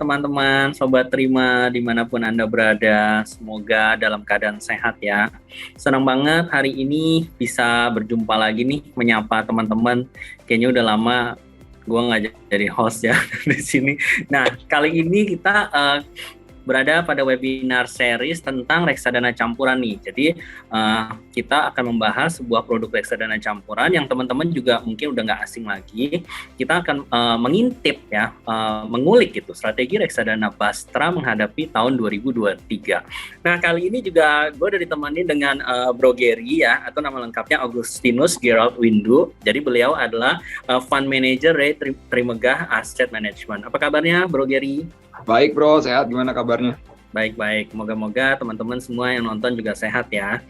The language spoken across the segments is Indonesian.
teman-teman, Sobat Terima dimanapun Anda berada. Semoga dalam keadaan sehat ya. Senang banget hari ini bisa berjumpa lagi nih, menyapa teman-teman. Kayaknya udah lama gue nggak jadi host ya di sini. Nah, kali ini kita berada pada webinar series tentang reksadana campuran nih. Jadi kita akan membahas sebuah produk reksadana campuran yang teman-teman juga mungkin udah nggak asing lagi. Kita akan mengintip ya, mengulik gitu strategi reksadana Bastra menghadapi tahun 2023. Nah, kali ini juga gue udah ditemani dengan Bro Gary ya, atau nama lengkapnya Augustinus Gerald Windu. Jadi beliau adalah Fund Manager dari Trimegah Asset Management. Apa kabarnya Bro Gary? Baik bro, sehat. Gimana kabarnya? Baik-baik, moga-moga teman-teman semua yang nonton juga sehat ya.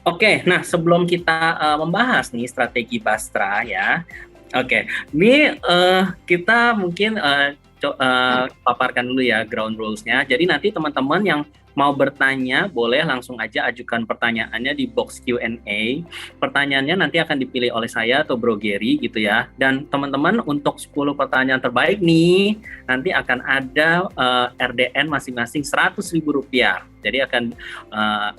Oke, nah sebelum kita membahas nih strategi Bastra ya. Oke, ini kita mungkin paparkan dulu ya ground rules-nya. Jadi nanti teman-teman yang mau bertanya, boleh langsung aja ajukan pertanyaannya di box Q&A. Pertanyaannya nanti akan dipilih oleh saya atau Bro Gary gitu ya. Dan teman-teman untuk 10 pertanyaan terbaik nih, nanti akan ada RDN masing-masing Rp100.000. Jadi akan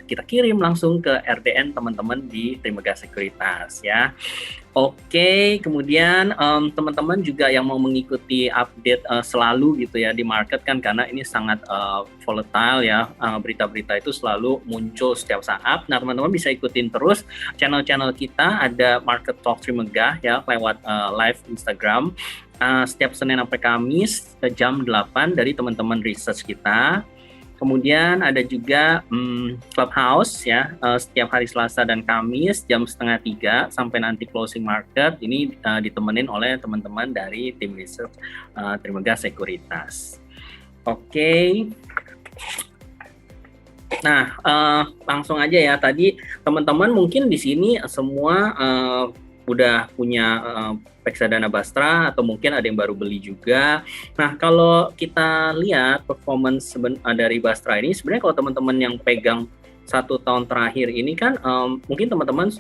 kita kirim langsung ke RDN teman-teman di Trimegah Sekuritas ya. Oke, kemudian teman-teman juga yang mau mengikuti update selalu gitu ya di market kan, karena ini sangat volatile ya, berita-berita itu selalu muncul setiap saat. Nah, teman-teman bisa ikutin terus channel-channel kita, ada Market Talk Trimegah ya lewat live Instagram setiap Senin sampai Kamis jam 8 dari teman-teman research kita. Kemudian ada juga Clubhouse ya, setiap hari Selasa dan Kamis jam 2:30 sampai nanti closing market. Ini ditemenin oleh teman-teman dari tim research Trimegah Sekuritas. Oke. Nah, langsung aja ya. Tadi teman-teman mungkin di sini semua udah punya reksadana Bastra atau mungkin ada yang baru beli juga. Nah, kalau kita lihat performance dari Bastra ini, sebenarnya kalau teman-teman yang pegang 1 tahun terakhir ini kan mungkin teman-teman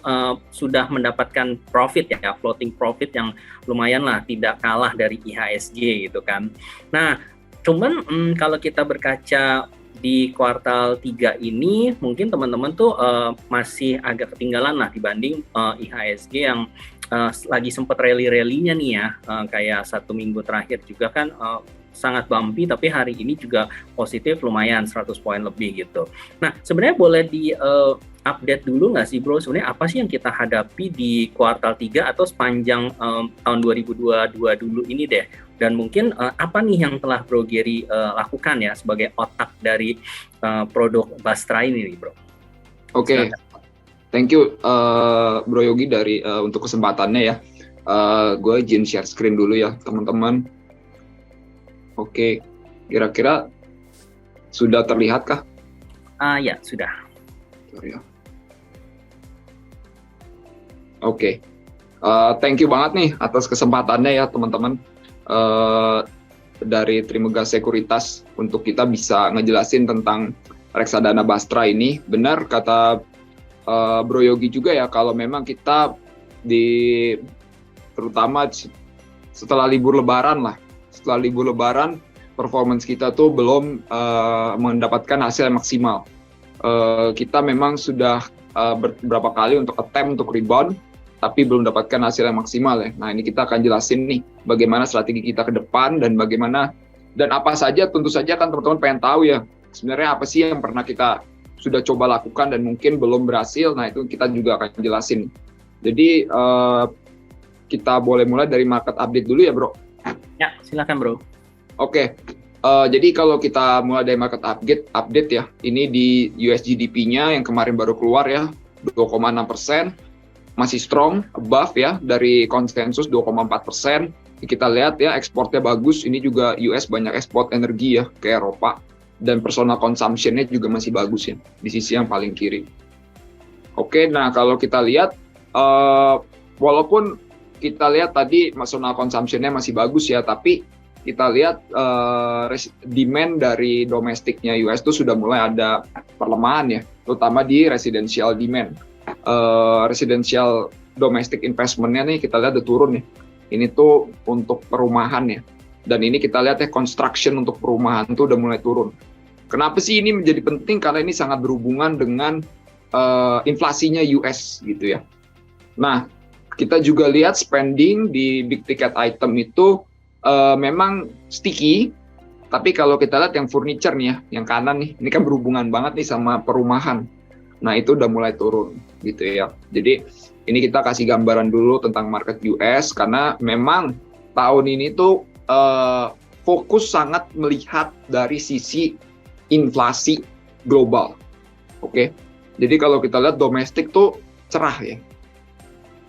sudah mendapatkan profit ya, floating profit yang lumayan lah, tidak kalah dari IHSG gitu kan. Nah, cuman kalau kita berkaca di kuartal 3 ini mungkin teman-teman tuh masih agak ketinggalan lah dibanding IHSG yang lagi sempat rally-rallynya nih ya, kayak 1 minggu terakhir juga kan sangat bumpy, tapi hari ini juga positif lumayan 100 poin lebih gitu. Nah, sebenarnya boleh di update dulu nggak sih bro, sebenarnya apa sih yang kita hadapi di kuartal 3 atau sepanjang tahun 2022 dulu ini deh, dan mungkin apa nih yang telah Bro Gary lakukan ya sebagai otak dari produk Bastra ini nih bro. Oke. Thank you Bro Yogi untuk kesempatannya ya. Gue izin share screen dulu ya teman-teman. Oke, kira-kira sudah terlihat kah? Ya, sudah. Ya. Oke. Thank you banget nih atas kesempatannya ya teman-teman dari Trimegah Sekuritas untuk kita bisa ngejelasin tentang reksadana Bastra ini. Benar kata Bro Yogi juga ya, kalau memang kita terutama setelah libur lebaran performance kita tuh belum mendapatkan hasil yang maksimal. Kita memang sudah beberapa kali untuk attempt untuk rebound, tapi belum dapatkan hasil yang maksimal ya. Nah, ini kita akan jelasin nih bagaimana strategi kita ke depan dan bagaimana dan apa saja, tentu saja kan teman-teman pengen tahu ya sebenarnya apa sih yang pernah kita sudah coba lakukan dan mungkin belum berhasil. Nah, itu kita juga akan jelasin. Jadi kita boleh mulai dari market update dulu ya bro. Ya, silakan bro. Oke. Jadi kalau kita mulai dari market update ya, ini di USGDP-nya yang kemarin baru keluar ya, 2,6%, masih strong, above ya, dari konsensus 2,4%. Kita lihat ya, ekspornya bagus, ini juga US banyak ekspor energi ya, ke Eropa, dan personal consumption-nya juga masih bagus ya, di sisi yang paling kiri. Oke, nah kalau kita lihat, walaupun kita lihat tadi personal consumption-nya masih bagus ya, tapi kita lihat demand dari domestiknya US itu sudah mulai ada perlemahan ya, terutama di residential demand. Residential domestic investment-nya nih kita lihat udah turun ya. Ini tuh untuk perumahan ya. Dan ini kita lihat ya, construction untuk perumahan tuh udah mulai turun. Kenapa sih ini menjadi penting? Karena ini sangat berhubungan dengan inflasinya US gitu ya. Nah, kita juga lihat spending di big ticket item itu memang sticky, tapi kalau kita lihat yang furniture nih ya, yang kanan nih, ini kan berhubungan banget nih sama perumahan. Nah, itu udah mulai turun gitu ya. Jadi ini kita kasih gambaran dulu tentang market US, karena memang tahun ini tuh fokus sangat melihat dari sisi inflasi global. Oke. Jadi kalau kita lihat domestik tuh cerah ya.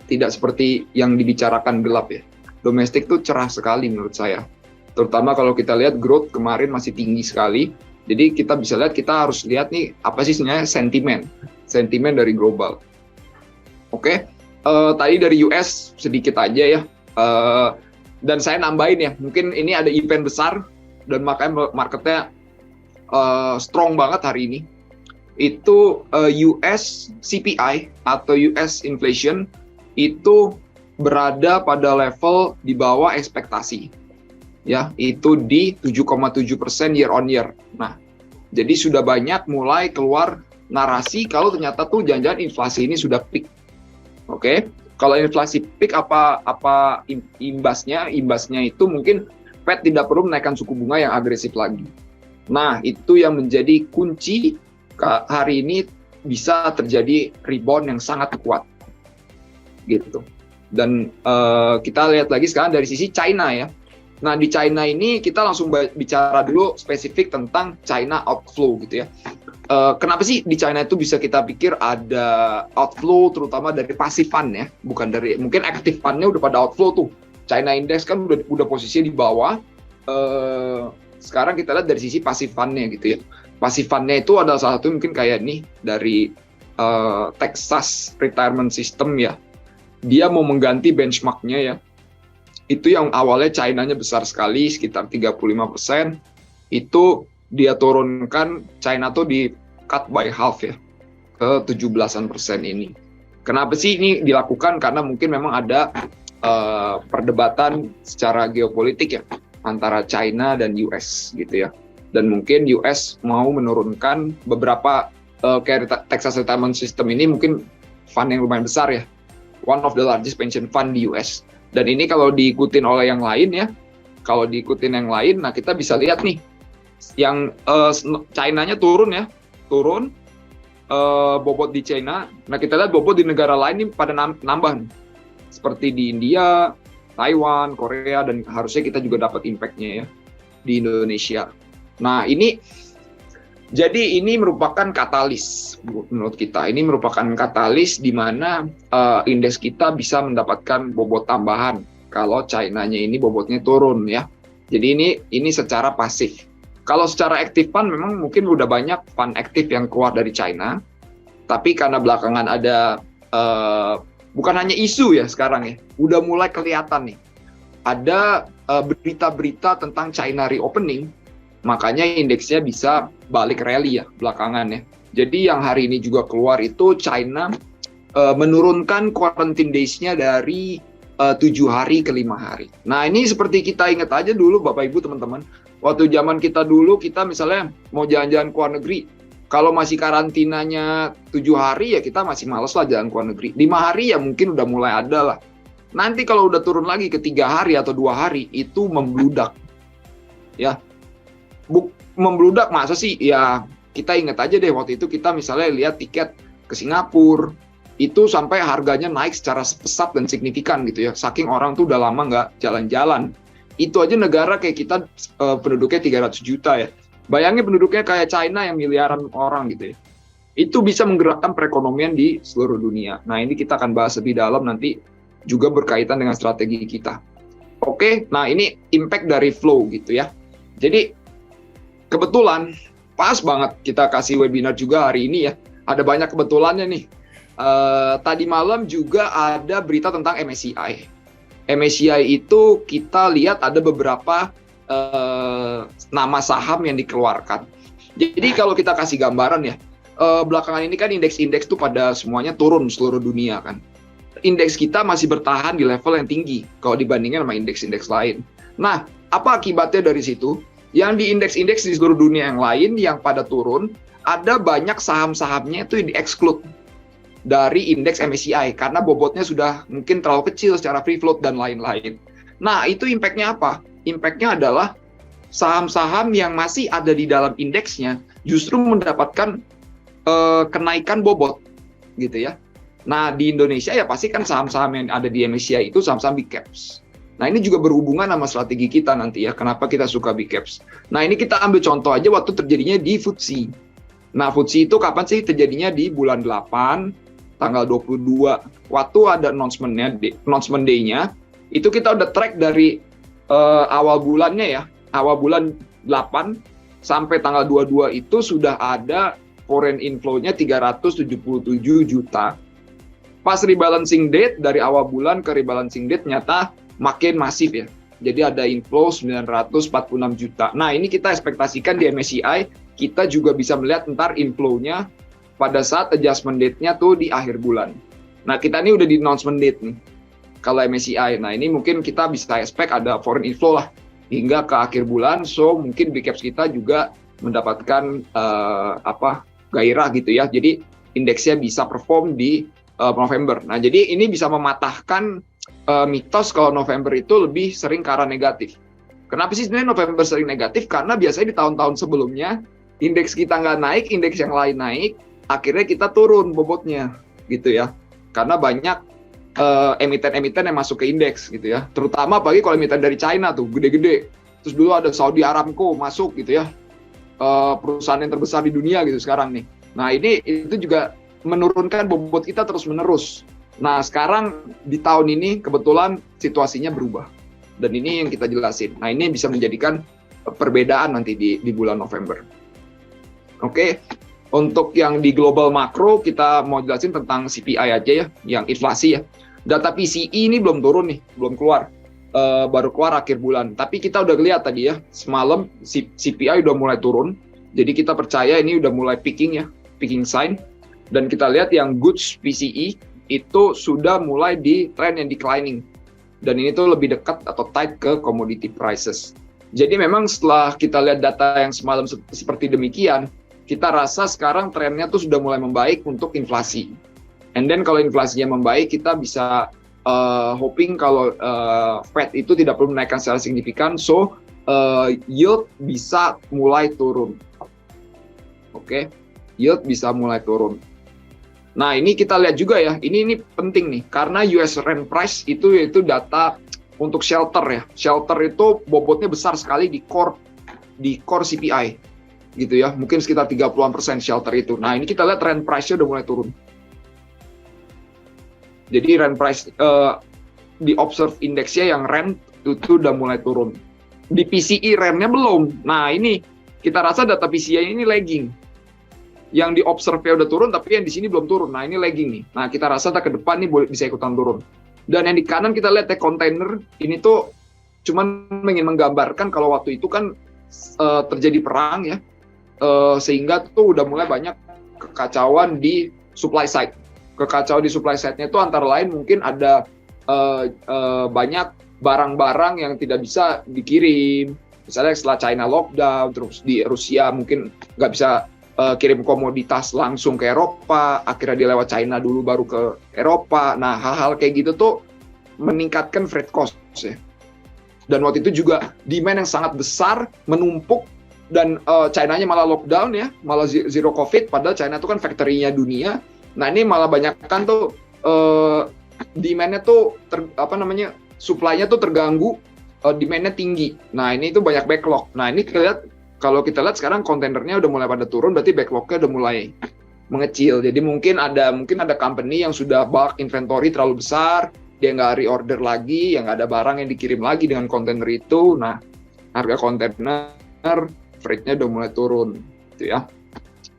Tidak seperti yang dibicarakan gelap ya. Domestik tuh cerah sekali menurut saya. Terutama kalau kita lihat growth kemarin masih tinggi sekali. Jadi kita bisa lihat, kita harus lihat nih apa sih sebenarnya sentimen dari global. Oke. Tadi dari US sedikit aja ya. Dan saya nambahin ya, mungkin ini ada event besar dan makanya marketnya strong banget hari ini. Itu US CPI atau US inflation itu berada pada level di bawah ekspektasi. Ya, itu di 7,7% year on year. Nah, jadi sudah banyak mulai keluar narasi kalau ternyata tuh jangan-jangan inflasi ini sudah peak. Oke. Kalau inflasi peak apa imbasnya? Imbasnya itu mungkin Fed tidak perlu menaikkan suku bunga yang agresif lagi. Nah, itu yang menjadi kunci hari ini bisa terjadi rebound yang sangat kuat. Gitu. Dan kita lihat lagi sekarang dari sisi China ya. Nah, di China ini kita langsung bicara dulu spesifik tentang China outflow gitu ya. Kenapa sih di China itu bisa kita pikir ada outflow terutama dari passive fund ya, bukan dari, mungkin active fund-nya udah pada outflow tuh. China Index kan udah posisinya di bawah. Sekarang kita lihat dari sisi passive fund-nya gitu ya. Passive fund-nya itu adalah salah satu mungkin kayak nih dari Texas Retirement System ya. Dia mau mengganti benchmark-nya ya. Itu yang awalnya China-nya besar sekali, sekitar 35%. Itu dia turunkan, China tuh di cut by half ya, ke 17% ini. Kenapa sih ini dilakukan? Karena mungkin memang ada perdebatan secara geopolitik ya, antara China dan US gitu ya. Dan mungkin US mau menurunkan beberapa, kayak Texas Retirement System ini mungkin fund yang lumayan besar ya. One of the largest pension fund di US. Dan ini kalau diikutin oleh yang lain ya, kalau diikutin yang lain, nah kita bisa lihat nih, yang China-nya turun ya, bobot di China. Nah kita lihat bobot di negara lain ini pada nambah, seperti di India, Taiwan, Korea, dan harusnya kita juga dapat impact-nya ya di Indonesia. Nah ini, jadi ini merupakan katalis menurut kita. Ini merupakan katalis di mana indeks kita bisa mendapatkan bobot tambahan kalau China-nya ini bobotnya turun ya. Jadi ini secara pasif. Kalau secara aktif fund memang mungkin udah banyak fund aktif yang keluar dari China. Tapi karena belakangan ada bukan hanya isu ya sekarang ya, udah mulai kelihatan nih. Ada berita-berita tentang China reopening, makanya indeksnya bisa balik rally ya belakangan ya. Jadi yang hari ini juga keluar itu China menurunkan quarantine days-nya dari 7 hari ke 5 hari. Nah ini seperti kita ingat aja dulu Bapak Ibu teman-teman, waktu zaman kita dulu, kita misalnya mau jalan-jalan ke luar negeri, kalau masih karantinanya 7 hari ya kita masih males lah jalan ke luar negeri. 5 hari ya mungkin udah mulai ada lah. Nanti kalau udah turun lagi ke 3 hari atau 2 hari itu membludak. Ya. Membludak masa sih? Ya kita ingat aja deh waktu itu kita misalnya lihat tiket ke Singapura itu sampai harganya naik secara pesat dan signifikan gitu ya. Saking orang tuh udah lama nggak jalan-jalan. Itu aja negara kayak kita penduduknya 300 juta ya. Bayangin penduduknya kayak China yang miliaran orang gitu ya. Itu bisa menggerakkan perekonomian di seluruh dunia. Nah ini kita akan bahas lebih dalam nanti juga berkaitan dengan strategi kita. Oke, nah ini impact dari flow gitu ya. Jadi kebetulan pas banget kita kasih webinar juga hari ini ya. Ada banyak kebetulannya nih. Tadi malam juga ada berita tentang MSCI. MSCI itu kita lihat ada beberapa nama saham yang dikeluarkan. Jadi kalau kita kasih gambaran ya, belakangan ini kan indeks-indeks tuh pada semuanya turun seluruh dunia kan. Indeks kita masih bertahan di level yang tinggi kalau dibandingkan sama indeks-indeks lain. Nah, apa akibatnya dari situ? Yang di indeks-indeks di seluruh dunia yang lain yang pada turun, ada banyak saham-sahamnya itu di-exclude dari indeks MSCI karena bobotnya sudah mungkin terlalu kecil secara free float dan lain-lain. Nah, itu impact-nya apa? Impact-nya adalah saham-saham yang masih ada di dalam indeksnya justru mendapatkan kenaikan bobot, gitu ya. Nah, di Indonesia ya pasti kan saham-saham yang ada di MSCI itu saham-saham big caps. Nah, ini juga berhubungan sama strategi kita nanti ya, kenapa kita suka big caps. Nah, ini kita ambil contoh aja waktu terjadinya di FTSE. Nah, FTSE itu kapan sih terjadinya? Di bulan 8, tanggal 22. Waktu ada announcement day-nya, itu kita udah track dari awal bulannya ya, awal bulan 8 sampai tanggal 22 itu sudah ada foreign inflow-nya 377 juta. Pas rebalancing date, dari awal bulan ke rebalancing date, nyata makin masif ya. Jadi ada inflow 946 juta. Nah, ini kita ekspektasikan di MSCI, kita juga bisa melihat ntar inflow-nya pada saat adjustment date-nya tuh di akhir bulan. Nah, kita ini udah di announcement date nih, kalau MSCI. Nah, ini mungkin kita bisa expect ada foreign inflow lah, hingga ke akhir bulan, so mungkin big caps kita juga mendapatkan gairah gitu ya. Jadi, indeksnya bisa perform di November. Nah, jadi ini bisa mematahkan mitos kalau November itu lebih sering ke arah negatif. Kenapa sih sebenarnya November sering negatif? Karena biasanya di tahun-tahun sebelumnya indeks kita nggak naik, indeks yang lain naik, akhirnya kita turun bobotnya, gitu ya. Karena banyak emiten-emiten yang masuk ke indeks, gitu ya. Terutama apalagi kalau emiten dari China tuh, gede-gede. Terus dulu ada Saudi Aramco masuk, gitu ya. Perusahaan yang terbesar di dunia gitu sekarang nih. Nah, itu juga menurunkan bobot kita terus-menerus. Nah, sekarang di tahun ini kebetulan situasinya berubah. Dan ini yang kita jelasin. Nah, ini bisa menjadikan perbedaan nanti di bulan November. Oke, untuk yang di global makro, kita mau jelasin tentang CPI aja ya, yang inflasi ya. Data PCE ini belum turun nih, belum keluar. Baru keluar akhir bulan. Tapi kita udah lihat tadi ya, semalam CPI udah mulai turun. Jadi kita percaya ini udah mulai peaking ya, peaking sign. Dan kita lihat yang goods PCE itu sudah mulai di trend yang declining. Dan ini tuh lebih dekat atau tight ke commodity prices. Jadi memang setelah kita lihat data yang semalam seperti demikian, kita rasa sekarang trennya tuh sudah mulai membaik untuk inflasi. And then kalau inflasinya membaik, kita bisa hoping kalau Fed itu tidak perlu menaikkan secara signifikan, so yield bisa mulai turun. Oke, yield bisa mulai turun. Nah, ini kita lihat juga ya, ini penting nih, karena US rent price itu yaitu data untuk shelter ya. Shelter itu bobotnya besar sekali di core CPI, gitu ya. Mungkin sekitar 30% shelter itu. Nah, ini kita lihat rent price-nya udah mulai turun. Jadi rent price di observe index-nya yang rent itu udah mulai turun. Di PCE rent-nya belum. Nah, ini kita rasa data PCE ini lagging. Yang di observe-nya udah turun, tapi yang di sini belum turun. Nah, ini lagging nih. Nah, kita rasa ke depan nih bisa ikutan turun. Dan yang di kanan kita lihat kontainer, ini tuh cuman ingin menggambarkan kalau waktu itu kan terjadi perang ya, sehingga tuh udah mulai banyak kekacauan di supply side. Kekacauan di supply side-nya itu antara lain mungkin ada banyak barang-barang yang tidak bisa dikirim. Misalnya setelah China lockdown, terus di Rusia mungkin nggak bisa kirim komoditas langsung ke Eropa, akhirnya dia lewat China dulu baru ke Eropa. Nah, hal-hal kayak gitu tuh meningkatkan freight cost ya. Dan waktu itu juga demand yang sangat besar menumpuk, dan China-nya malah lockdown ya, malah zero COVID, padahal China itu kan factory-nya dunia. Nah, ini malah banyak kan tuh demand-nya tuh supply-nya tuh terganggu, demand-nya tinggi. Nah, ini tuh banyak backlog. Nah, ini kalau kita lihat sekarang kontainernya udah mulai pada turun, berarti backlog-nya udah mulai mengecil. Jadi mungkin ada company yang sudah bulk inventory terlalu besar, dia nggak reorder lagi, yang nggak ada barang yang dikirim lagi dengan kontainer itu. Nah, harga kontainer freight-nya udah mulai turun, gitu ya.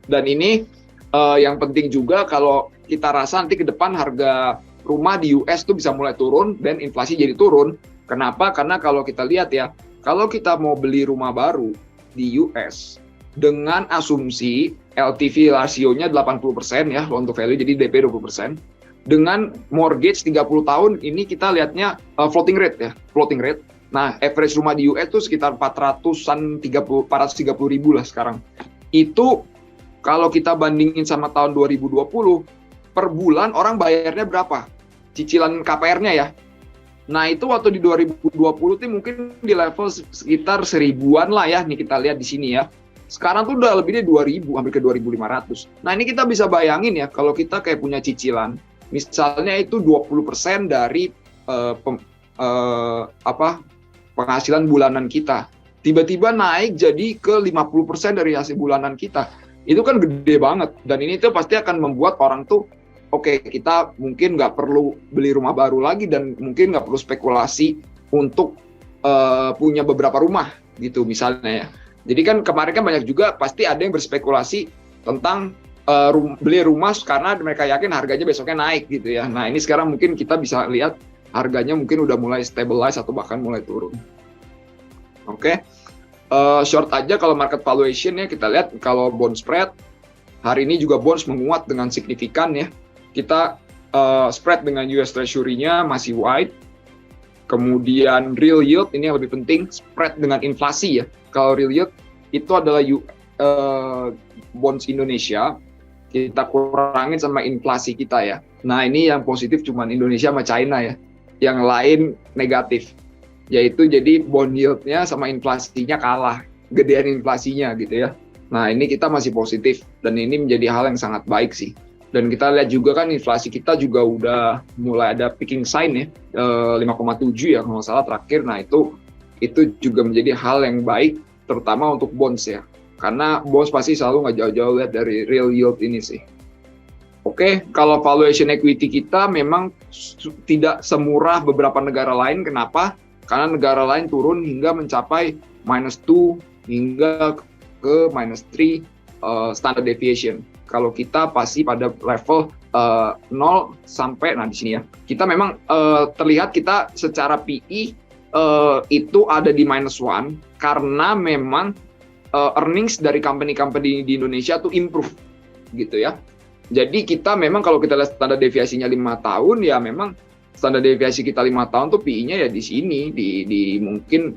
Dan ini yang penting juga kalau kita rasa nanti ke depan harga rumah di US tuh bisa mulai turun dan inflasi jadi turun. Kenapa? Karena kalau kita lihat ya, kalau kita mau beli rumah baru di US dengan asumsi LTV rasionya 80% ya, loan to value, jadi DP 20%. Dengan mortgage 30 tahun, ini kita lihatnya floating rate ya, floating rate. Nah, average rumah di US tuh sekitar 430 ribu lah sekarang. Itu kalau kita bandingin sama tahun 2020, per bulan orang bayarnya berapa? Cicilan KPR-nya ya. Nah, itu waktu di 2020 tuh mungkin di level sekitar 1000-an lah ya, nih kita lihat di sini ya. Sekarang tuh udah lebih dari 2000, hampir ke 2500. Nah, ini kita bisa bayangin ya, kalau kita kayak punya cicilan, misalnya itu 20% dari penghasilan bulanan kita. Tiba-tiba naik jadi ke 50% dari hasil bulanan kita. Itu kan gede banget. Dan ini tuh pasti akan membuat orang tuh, oke, kita mungkin nggak perlu beli rumah baru lagi dan mungkin nggak perlu spekulasi untuk punya beberapa rumah gitu misalnya ya. Jadi kan kemarin kan banyak juga pasti ada yang berspekulasi tentang beli rumah karena mereka yakin harganya besoknya naik gitu ya. Nah, ini sekarang mungkin kita bisa lihat harganya mungkin udah mulai stabilize atau bahkan mulai turun. Oke. Short aja kalau market valuation ya, kita lihat kalau bond spread hari ini juga bonds menguat dengan signifikan ya. Kita spread dengan US Treasury-nya masih wide. Kemudian real yield ini yang lebih penting, spread dengan inflasi ya. Kalau real yield itu adalah bonds Indonesia, kita kurangin sama inflasi kita ya. Nah, ini yang positif cuma Indonesia sama China ya. Yang lain negatif. Yaitu jadi bond yield-nya sama inflasinya kalah. Gedean inflasinya gitu ya. Nah, ini kita masih positif dan ini menjadi hal yang sangat baik sih. Dan kita lihat juga kan inflasi kita juga udah mulai ada peaking sign ya, 5,7 ya kalau nggak salah terakhir. Nah, itu juga menjadi hal yang baik terutama untuk bonds ya. Karena bonds pasti selalu nggak jauh-jauh lihat dari real yield ini sih. Oke, kalau valuation equity kita memang tidak semurah beberapa negara lain. Kenapa? Karena negara lain turun hingga mencapai -2 hingga ke -3 standard deviation. Kalau kita pasti pada level 0 sampai, nah di sini ya, kita memang terlihat kita secara PE itu ada di -1 karena memang earnings dari company-company di Indonesia tuh improve gitu ya. Jadi kita memang kalau kita lihat standar deviasinya 5 tahun ya memang standar deviasi kita 5 tahun tuh PE-nya ya di sini di mungkin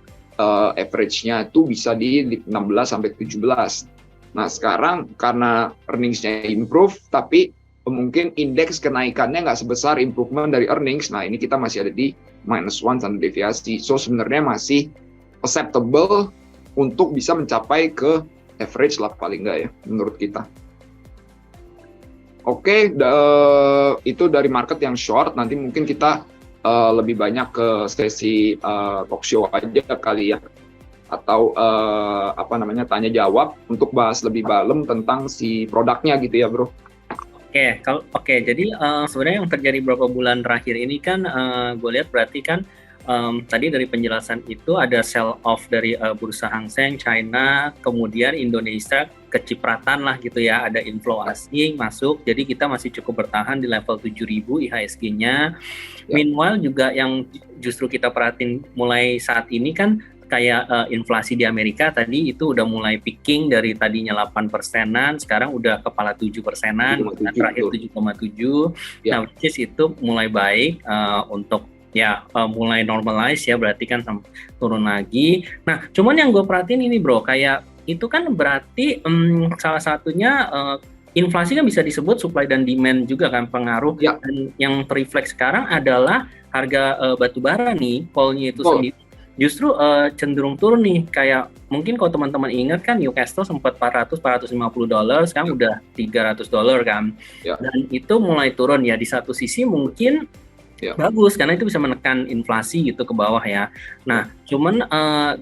average-nya itu bisa di 16 sampai 17. Nah, sekarang karena earnings-nya improve tapi mungkin indeks kenaikannya nggak sebesar improvement dari earnings. Nah, ini kita masih ada di -1 standar deviasi. So, sebenarnya masih acceptable untuk bisa mencapai ke average lah paling nggak ya menurut kita. Oke, itu dari market yang short. Nanti mungkin kita lebih banyak ke sesi talk show aja kali ya, atau tanya jawab untuk bahas lebih dalam tentang si produknya gitu ya, bro. Jadi sebenarnya yang terjadi beberapa bulan terakhir ini kan gue lihat berarti kan tadi dari penjelasan itu ada sell off dari bursa Hang Seng, China, kemudian Indonesia kecipratan lah gitu ya, ada inflow asing masuk, jadi kita masih cukup bertahan di level 7.000 IHSG-nya. Ya. Meanwhile juga yang justru kita perhatiin mulai saat ini kan kayak inflasi di Amerika tadi itu udah mulai peaking dari tadinya 8%-an, sekarang udah kepala 7%-an, terakhir 7,7. Ya. Nah, which is itu mulai baik untuk mulai normalize ya, berarti kan turun lagi. Nah, cuman yang gue perhatiin ini bro, kayak itu kan berarti salah satunya inflasi kan bisa disebut supply dan demand juga kan pengaruh. Ya. Dan yang terrefleks sekarang adalah harga batu bara nih, coal-nya itu sendiri justru cenderung turun nih. Kayak mungkin kalau teman-teman ingat kan Newcastle sempat $450, sekarang udah $300 kan. Ya. Dan itu mulai turun ya, di satu sisi mungkin bagus karena itu bisa menekan inflasi gitu ke bawah ya. Nah, cuman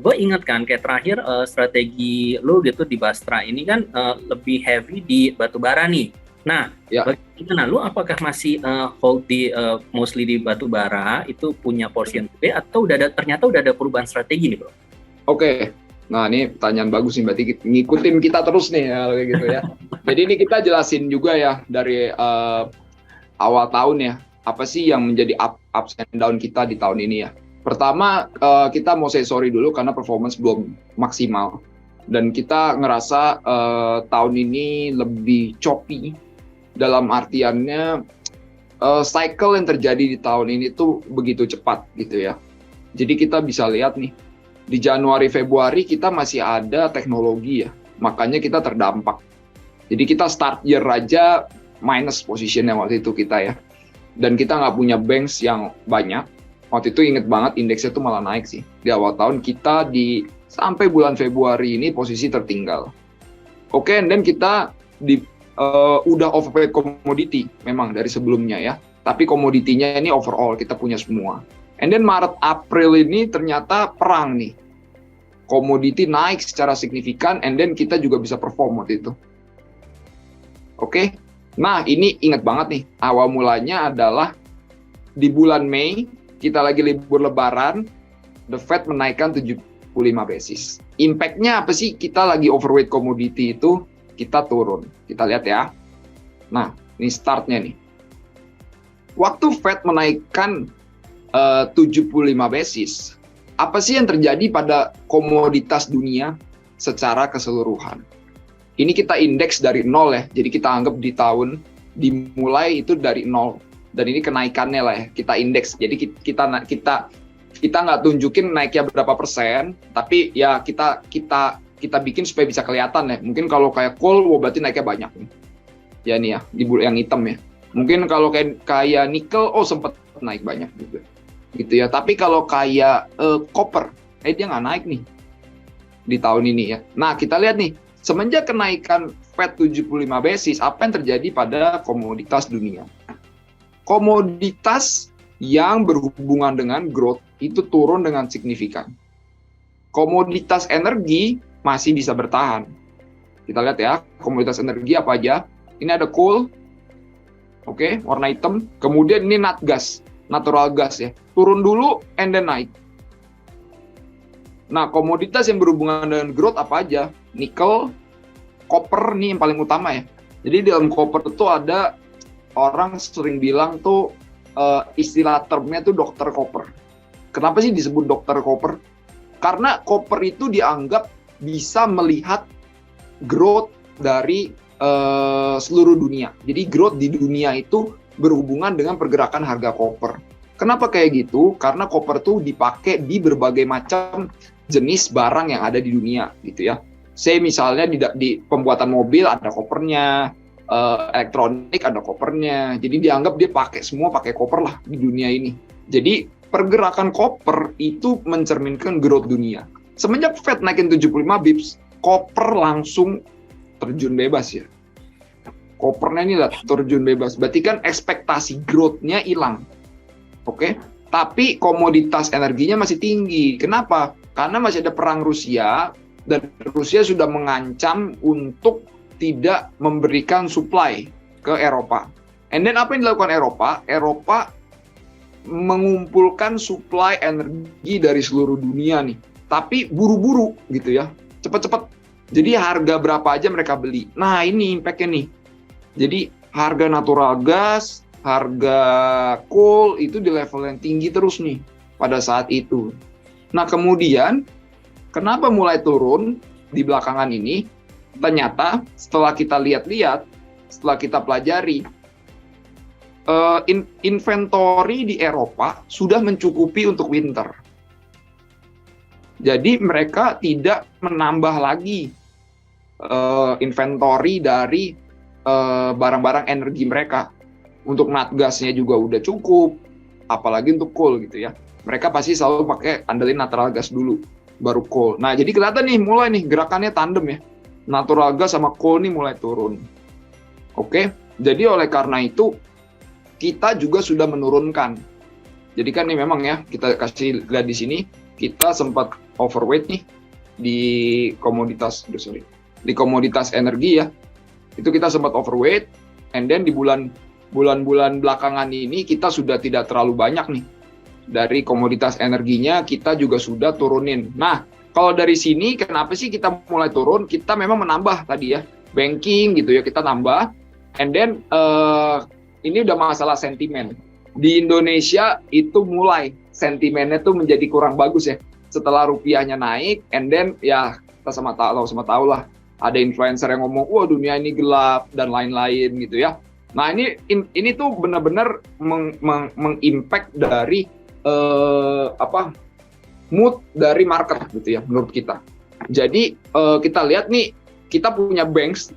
gue ingat kan kayak terakhir strategi lu gitu di Bastra ini kan lebih heavy di batubara nih. Nah, bagaimana lu, apakah masih hold di mostly di batubara, itu punya portion gede atau ternyata udah ada perubahan strategi nih, bro? Oke. Nah, ini pertanyaan bagus nih, berarti ngikutin kita terus nih ya, gitu ya. Jadi ini kita jelasin juga ya dari awal tahun ya, apa sih yang menjadi ups and down kita di tahun ini ya. Pertama, kita mau say sorry dulu karena performance belum maksimal. Dan kita ngerasa tahun ini lebih choppy, dalam artiannya cycle yang terjadi di tahun ini tuh begitu cepat gitu ya. Jadi kita bisa lihat nih, di Januari Februari kita masih ada teknologi ya, makanya kita terdampak. Jadi kita start year aja minus positionnya waktu itu kita ya, dan kita nggak punya banks yang banyak. Waktu itu inget banget indeksnya tuh malah naik sih di awal tahun. Kita sampai bulan Februari ini posisi tertinggal. Oke, dan kita udah overweight komoditi memang dari sebelumnya ya, tapi komoditinya ini overall kita punya semua. And then Maret April ini ternyata perang nih, komoditi naik secara signifikan, and then kita juga bisa perform waktu itu. Oke, nah ini ingat banget nih, awal mulanya adalah di bulan Mei, kita lagi libur lebaran, the Fed menaikkan 75 basis. Impact-nya apa sih? Kita lagi overweight komoditi itu, kita turun. Kita lihat ya. Nah, ini startnya nih. Waktu Fed menaikkan 75 basis, apa sih yang terjadi pada komoditas dunia secara keseluruhan? Ini kita indeks dari nol ya, jadi kita anggap di tahun dimulai itu dari nol, dan ini kenaikannya lah ya, kita indeks. Jadi kita nggak tunjukin naiknya berapa persen, tapi ya kita bikin supaya bisa kelihatan ya. Mungkin kalau kayak coal, berarti naiknya banyak nih. Ya nih ya, di yang hitam ya. Mungkin kalau kayak nikel, sempat naik banyak juga. Gitu ya. Tapi kalau kayak copper, dia nggak naik nih di tahun ini ya. Nah, kita lihat nih, semenjak kenaikan Fed 75 basis, apa yang terjadi pada komoditas dunia? Komoditas yang berhubungan dengan growth itu turun dengan signifikan. Komoditas energi masih bisa bertahan. Kita lihat ya, komoditas energi apa aja. Ini ada coal, oke, warna hitam. Kemudian ini nat gas, natural gas ya. Turun dulu, and then naik. Nah, komoditas yang berhubungan dengan growth apa aja? Nikel, copper nih yang paling utama ya. Jadi dalam copper itu ada orang sering bilang tuh istilah termnya tuh dokter copper. Kenapa sih disebut dokter copper? Karena copper itu dianggap bisa melihat growth dari seluruh dunia. Jadi growth di dunia itu berhubungan dengan pergerakan harga copper. Kenapa kayak gitu? Karena copper tuh dipakai di berbagai macam jenis barang yang ada di dunia, gitu ya. Saya misalnya di pembuatan mobil ada kopernya, elektronik ada kopernya. Jadi dianggap dia semua pakai koper lah di dunia ini. Jadi pergerakan koper itu mencerminkan growth dunia. Semenjak Fed naikin 75 bips, koper langsung terjun bebas ya. Kopernya ini lah terjun bebas. Berarti kan ekspektasi growth-nya hilang. Oke? Tapi komoditas energinya masih tinggi. Kenapa? Karena masih ada perang Rusia, dan Rusia sudah mengancam untuk tidak memberikan supply ke Eropa. And then apa yang dilakukan Eropa? Eropa mengumpulkan supply energi dari seluruh dunia nih. Tapi buru-buru gitu ya. Cepat-cepat. Jadi harga berapa aja mereka beli. Nah ini impact-nya nih. Jadi harga natural gas, harga coal itu di level yang tinggi terus nih pada saat itu. Nah kemudian kenapa mulai turun di belakangan ini? Ternyata setelah kita lihat-lihat, setelah kita pelajari, inventory di Eropa sudah mencukupi untuk winter. Jadi mereka tidak menambah lagi inventory dari barang-barang energi mereka. Untuk nat gasnya juga udah cukup, apalagi untuk coal gitu ya. Mereka pasti selalu pakai andelin natural gas dulu, baru coal. Nah jadi kelihatan nih mulai nih gerakannya tandem ya. Natural gas sama coal nih mulai turun. Oke, jadi oleh karena itu kita juga sudah menurunkan. Jadi kan nih memang ya, kita kasih lihat di sini, kita sempat overweight nih di komoditas energi ya. Itu kita sempat overweight, and then di bulan-bulan belakangan ini kita sudah tidak terlalu banyak nih. Dari komoditas energinya kita juga sudah turunin. Nah, kalau dari sini kenapa sih kita mulai turun? Kita memang menambah tadi ya, banking gitu ya, kita nambah. And then ini udah masalah sentimen. Di Indonesia itu mulai sentimennya tuh menjadi kurang bagus ya. Setelah rupiahnya naik, and then ya kita sama tahu lah. Ada influencer yang ngomong, wah dunia ini gelap dan lain-lain gitu ya. Nah ini tuh benar-benar mengimpact dari mood dari market gitu ya menurut kita. Jadi kita lihat nih, kita punya banks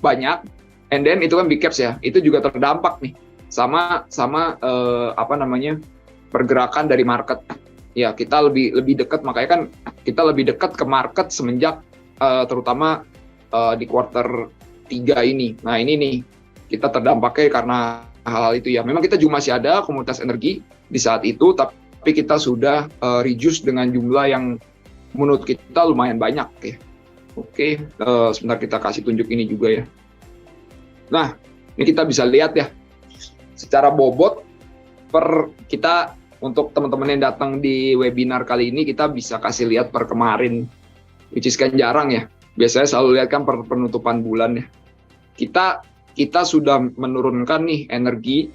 banyak, and then itu kan big caps ya, itu juga terdampak nih sama pergerakan dari market. Ya kita lebih dekat, makanya kan kita lebih dekat ke market semenjak terutama di kuarter 3 ini. Nah ini nih kita terdampaknya karena hal-hal itu ya. Memang kita juga masih ada komunitas energi di saat itu, tapi kita sudah reduce dengan jumlah yang menurut kita lumayan banyak ya. Oke, sebentar kita kasih tunjuk ini juga ya. Nah, ini kita bisa lihat ya, secara bobot kita untuk teman-teman yang datang di webinar kali ini, kita bisa kasih lihat per kemarin, which is kan jarang ya. Biasanya selalu lihat kan per penutupan bulan ya. Kita sudah menurunkan nih energi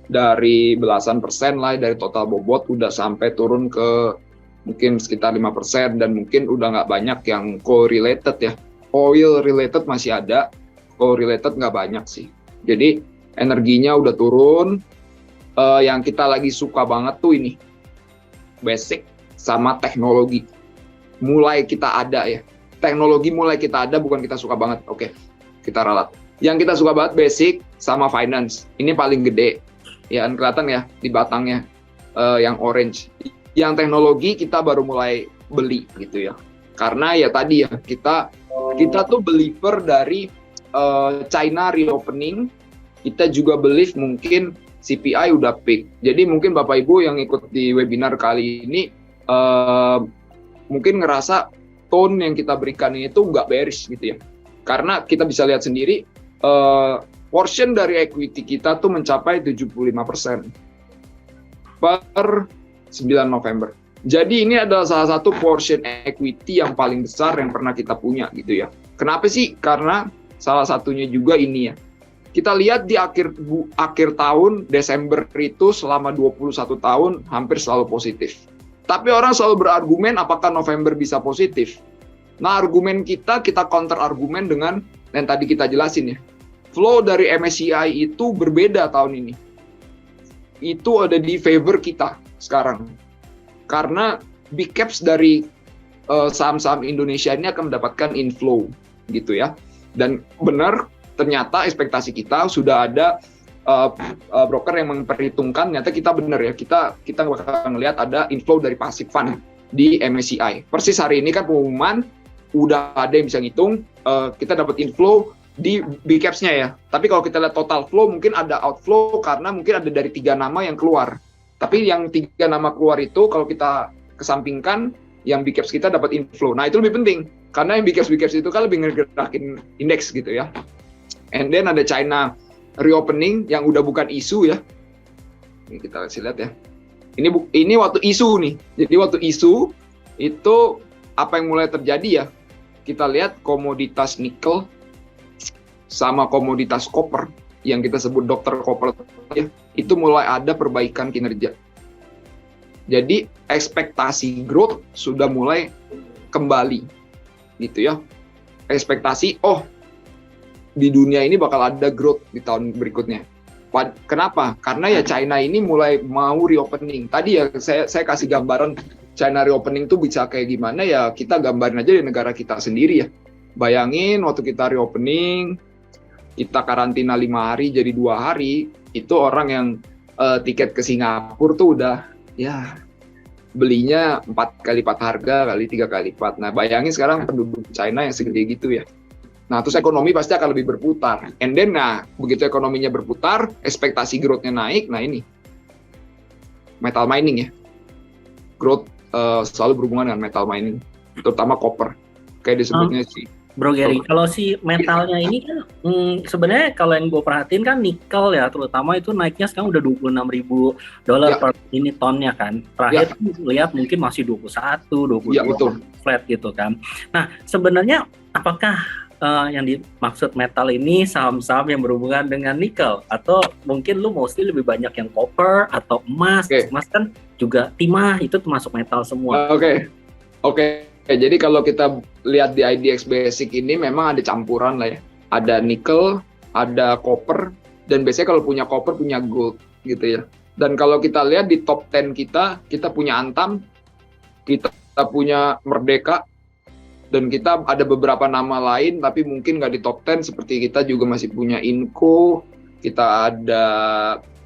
dari belasan persen lah, dari total bobot udah sampai turun ke mungkin sekitar 5%, dan mungkin udah nggak banyak yang correlated ya. Oil related masih ada, correlated nggak banyak sih. Jadi energinya udah turun. Yang kita lagi suka banget tuh ini, basic sama teknologi. Mulai kita ada ya. Teknologi mulai kita ada, bukan kita suka banget. Oke, kita ralat. Yang kita suka banget basic sama finance. Ini paling gede. Ya, kelihatan ya di batangnya yang orange. Yang teknologi kita baru mulai beli gitu ya. Karena ya tadi ya, kita tuh believer dari China reopening. Kita juga believe mungkin CPI udah peak. Jadi mungkin Bapak Ibu yang ikut di webinar kali ini mungkin ngerasa tone yang kita berikan ini tuh nggak bearish gitu ya. Karena kita bisa lihat sendiri portion dari equity kita tuh mencapai 75% per 9 November. Jadi ini adalah salah satu portion equity yang paling besar yang pernah kita punya gitu ya. Kenapa sih? Karena salah satunya juga ini ya. Kita lihat di akhir tahun Desember itu selama 21 tahun hampir selalu positif. Tapi orang selalu berargumen apakah November bisa positif. Nah, argumen kita counter argumen dengan yang tadi kita jelasin ya. Flow dari MSCI itu berbeda tahun ini. Itu ada di favor kita sekarang. Karena big caps dari saham-saham Indonesia ini akan mendapatkan inflow gitu ya. Dan benar, ternyata ekspektasi kita sudah ada broker yang memperhitungkan, ternyata kita benar ya, kita bakal ngelihat ada inflow dari passive fund di MSCI. Persis hari ini kan pengumuman, udah ada yang bisa ngitung, kita dapat inflow di big caps-nya ya. Tapi kalau kita lihat total flow, mungkin ada outflow karena mungkin ada dari 3 nama yang keluar. Tapi yang 3 nama keluar itu kalau kita kesampingkan, yang big caps kita dapat inflow. Nah itu lebih penting, karena yang big caps itu kan lebih ngegerakin indeks gitu ya. And then ada China reopening yang udah bukan isu ya. Ini kita lihat ya. Ini waktu isu nih. Jadi waktu isu itu apa yang mulai terjadi ya? Kita lihat komoditas nikel sama komoditas koper yang kita sebut dokter koper ya, itu mulai ada perbaikan kinerja. Jadi ekspektasi growth sudah mulai kembali gitu ya. Ekspektasi di dunia ini bakal ada growth di tahun berikutnya. Kenapa? Karena ya China ini mulai mau reopening. Tadi ya saya kasih gambaran China reopening tuh bisa kayak gimana ya, kita gambarin aja di negara kita sendiri ya. Bayangin waktu kita reopening, kita karantina 5 hari jadi 2 hari, itu orang yang tiket ke Singapura tuh udah ya belinya 4 kali lipat harga, 3 kali lipat. Nah bayangin sekarang penduduk China yang segede gitu ya. Nah, terus ekonomi pasti akan lebih berputar. And then, begitu ekonominya berputar, ekspektasi growth-nya naik, nah ini. Metal mining ya. Growth selalu berhubungan dengan metal mining. Terutama copper. Kayak disebutnya sih. Bro Gary, kalau si metalnya ini kan, sebenarnya kalau yang gue perhatiin kan nikel ya, terutama itu naiknya sekarang udah $26.000 per ini tonnya kan. Terakhir lihat mungkin masih 21, 22 flat gitu kan. Nah, sebenarnya apakah yang dimaksud metal ini saham-saham yang berhubungan dengan nikel, atau mungkin lu mostly lebih banyak yang copper atau emas? Emas kan juga timah, itu termasuk metal semua. Oke. Jadi kalau kita lihat di IDX Basic ini memang ada campuran lah ya. Ada nikel, ada copper, dan biasanya kalau punya copper punya gold gitu ya. Dan kalau kita lihat di top 10 kita punya Antam, kita kita punya Merdeka, dan kita ada beberapa nama lain tapi mungkin nggak di top 10, seperti kita juga masih punya Inco, kita ada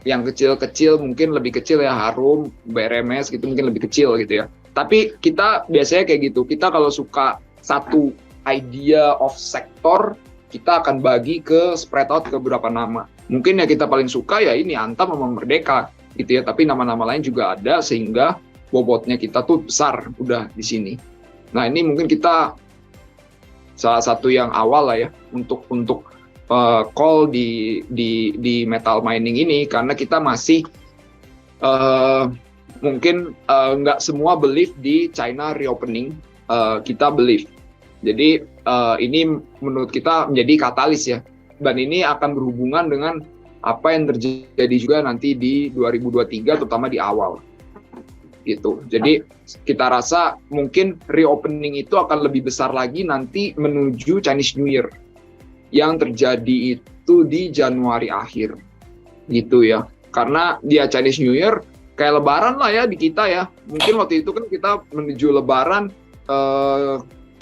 yang kecil-kecil, mungkin lebih kecil ya, Harum, BRMS gitu, mungkin lebih kecil gitu ya. Tapi kita biasanya kayak gitu, kita kalau suka satu idea of sector, kita akan bagi ke spread out ke beberapa nama. Mungkin ya kita paling suka ya ini Antam sama Merdeka gitu ya, tapi nama-nama lain juga ada sehingga bobotnya kita tuh besar udah di sini. Nah, ini mungkin kita salah satu yang awal lah ya untuk call di metal mining ini, karena kita masih mungkin nggak semua believe di China reopening, kita believe. Jadi ini menurut kita menjadi katalis ya, dan ini akan berhubungan dengan apa yang terjadi juga nanti di 2023 terutama di awal. Gitu. Jadi kita rasa mungkin reopening itu akan lebih besar lagi nanti menuju Chinese New Year yang terjadi itu di Januari akhir gitu ya. Karena dia Chinese New Year kayak lebaran lah ya di kita ya. Mungkin waktu itu kan kita menuju lebaran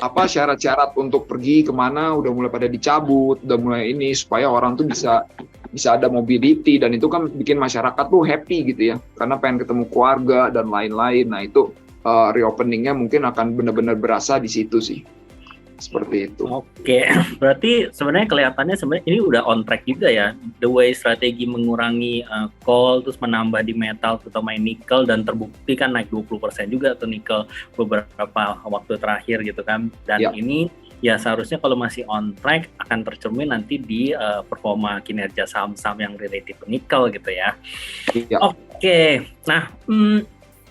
syarat-syarat untuk pergi kemana udah mulai pada dicabut, udah mulai ini supaya orang tuh bisa ada mobility, dan itu kan bikin masyarakat tuh happy gitu ya, karena pengen ketemu keluarga dan lain-lain. Nah itu reopeningnya mungkin akan benar-benar berasa di situ sih, seperti itu. Oke, berarti sebenarnya kelihatannya ini udah on track juga ya, the way strategi mengurangi coal terus menambah di metal terutama nikel, dan terbukti kan naik 20% juga tuh nikel beberapa waktu terakhir gitu kan, dan ini ya seharusnya kalau masih on track akan tercermin nanti di performa kinerja saham-saham yang related to nikel gitu ya. Oke. Nah,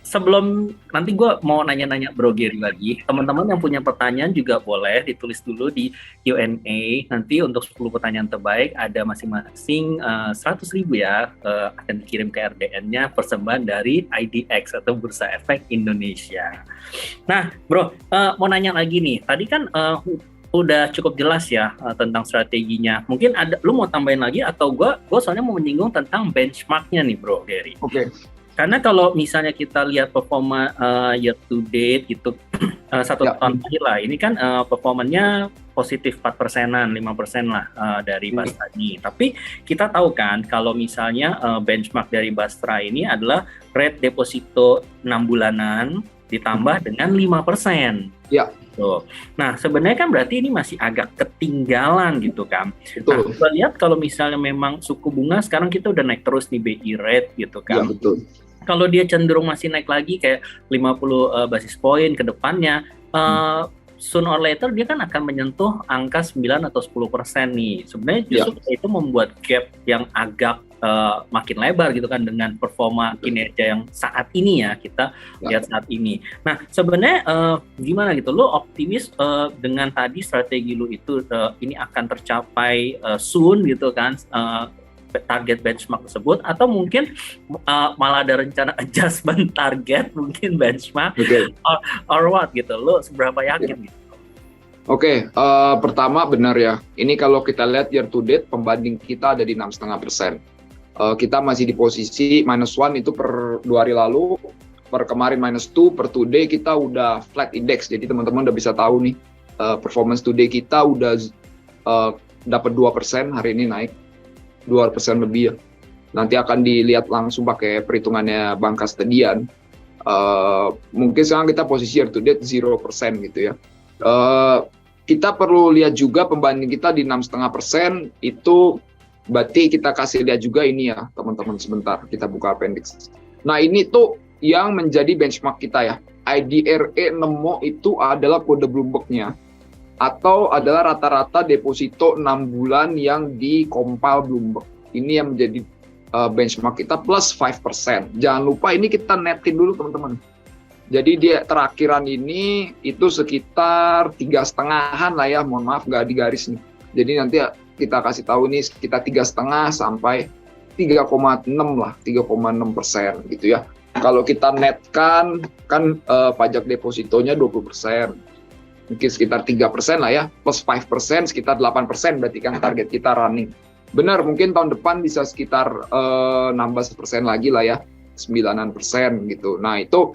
sebelum nanti gue mau nanya-nanya Bro Gary lagi, teman-teman yang punya pertanyaan juga boleh ditulis dulu di Q&A. Nanti untuk 10 pertanyaan terbaik ada masing-masing 100.000 ya, akan dikirim ke RDN-nya, persembahan dari IDX atau Bursa Efek Indonesia. Nah Bro, mau nanya lagi nih, tadi kan udah cukup jelas ya tentang strateginya. Mungkin lu mau tambahin lagi, atau gue soalnya mau menyinggung tentang benchmarknya nih Bro Gary. Oke. Karena kalau misalnya kita lihat performa year to date gitu, satu tahun terakhir lah, ini kan performanya positif 4%-an, 5% lah dari Bastra ini. Tapi kita tahu kan kalau misalnya benchmark dari Bastra ini adalah rate deposito 6 bulanan ditambah dengan 5%. Ya. Tuh. Nah, sebenarnya kan berarti ini masih agak ketinggalan gitu kan. Betul. Nah, kita lihat kalau misalnya memang suku bunga sekarang kita udah naik terus nih BI rate gitu kan. Ya, betul. Kalau dia cenderung masih naik lagi kayak 50 basis poin ke depannya, sooner or later dia kan akan menyentuh angka 9 atau 10% nih. Sebenarnya justru itu membuat gap yang agak makin lebar gitu kan dengan performa kinerja yang saat ini ya, kita lihat saat ini. Nah sebenarnya gimana gitu, lo optimis dengan tadi strategi lo itu ini akan tercapai soon gitu kan, target benchmark tersebut, atau mungkin malah ada rencana adjustment target mungkin benchmark, or what gitu, lo seberapa yakin gitu? Oke, pertama benar ya, ini kalau kita lihat year to date pembanding kita ada di 6,5%. Kita masih di posisi -1 itu per 2 hari lalu, per kemarin -2, per today kita udah flat index. Jadi teman-teman udah bisa tahu nih, performance today kita udah dapat 2% hari ini, naik 2% lebih ya. Nanti akan dilihat langsung pakai perhitungannya Bank Kastedian. Mungkin sekarang kita posisi year to date 0% gitu ya. Kita perlu lihat juga pembanding kita di 6,5% itu. Berarti kita kasih lihat juga ini ya teman-teman, sebentar kita buka appendix. Nah ini tuh yang menjadi benchmark kita ya. IDRE Nemo itu adalah kode Bloomberg-nya, atau adalah rata-rata deposito 6 bulan yang di-compile Bloomberg. Ini yang menjadi benchmark kita plus 5%. Jangan lupa ini kita netin dulu teman-teman. Jadi dia terakhiran ini itu sekitar 3,5-an lah ya, mohon maaf nggak digaris nih. Jadi nanti kita kasih tahu nih sekitar 3,5 sampai 3,6 lah, 3,6% gitu ya. Kalau kita netkan kan pajak depositonya 20%, mungkin sekitar 3% lah ya, plus 5% sekitar 8%, berarti kan target kita running. Benar, mungkin tahun depan bisa sekitar nambah 1% lagi lah ya, 9% gitu. Nah itu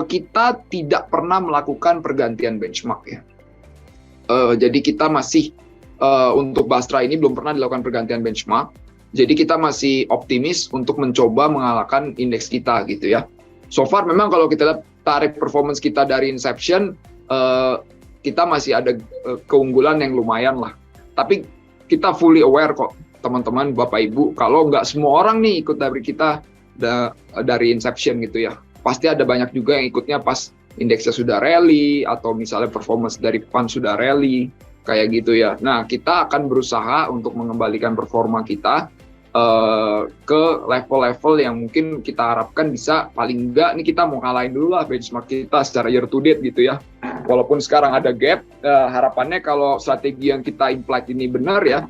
Kita tidak pernah melakukan pergantian benchmark ya. Jadi kita masih untuk Bastra ini belum pernah dilakukan pergantian benchmark. Jadi kita masih optimis untuk mencoba mengalahkan indeks kita gitu ya. So far memang kalau kita lihat tarik performance kita dari inception, kita masih ada keunggulan yang lumayan lah. Tapi kita fully aware kok teman-teman, Bapak Ibu, kalau nggak semua orang nih ikut dari kita dari inception gitu ya. Pasti ada banyak juga yang ikutnya pas indeksnya sudah rally atau misalnya performance dari fund sudah rally kayak gitu ya. Nah, kita akan berusaha untuk mengembalikan performa kita ke level-level yang mungkin kita harapkan bisa, paling enggak nih kita mau ngalahin dulu lah benchmark kita secara year to date gitu ya. Walaupun sekarang ada gap, harapannya kalau strategi yang kita implement ini benar ya,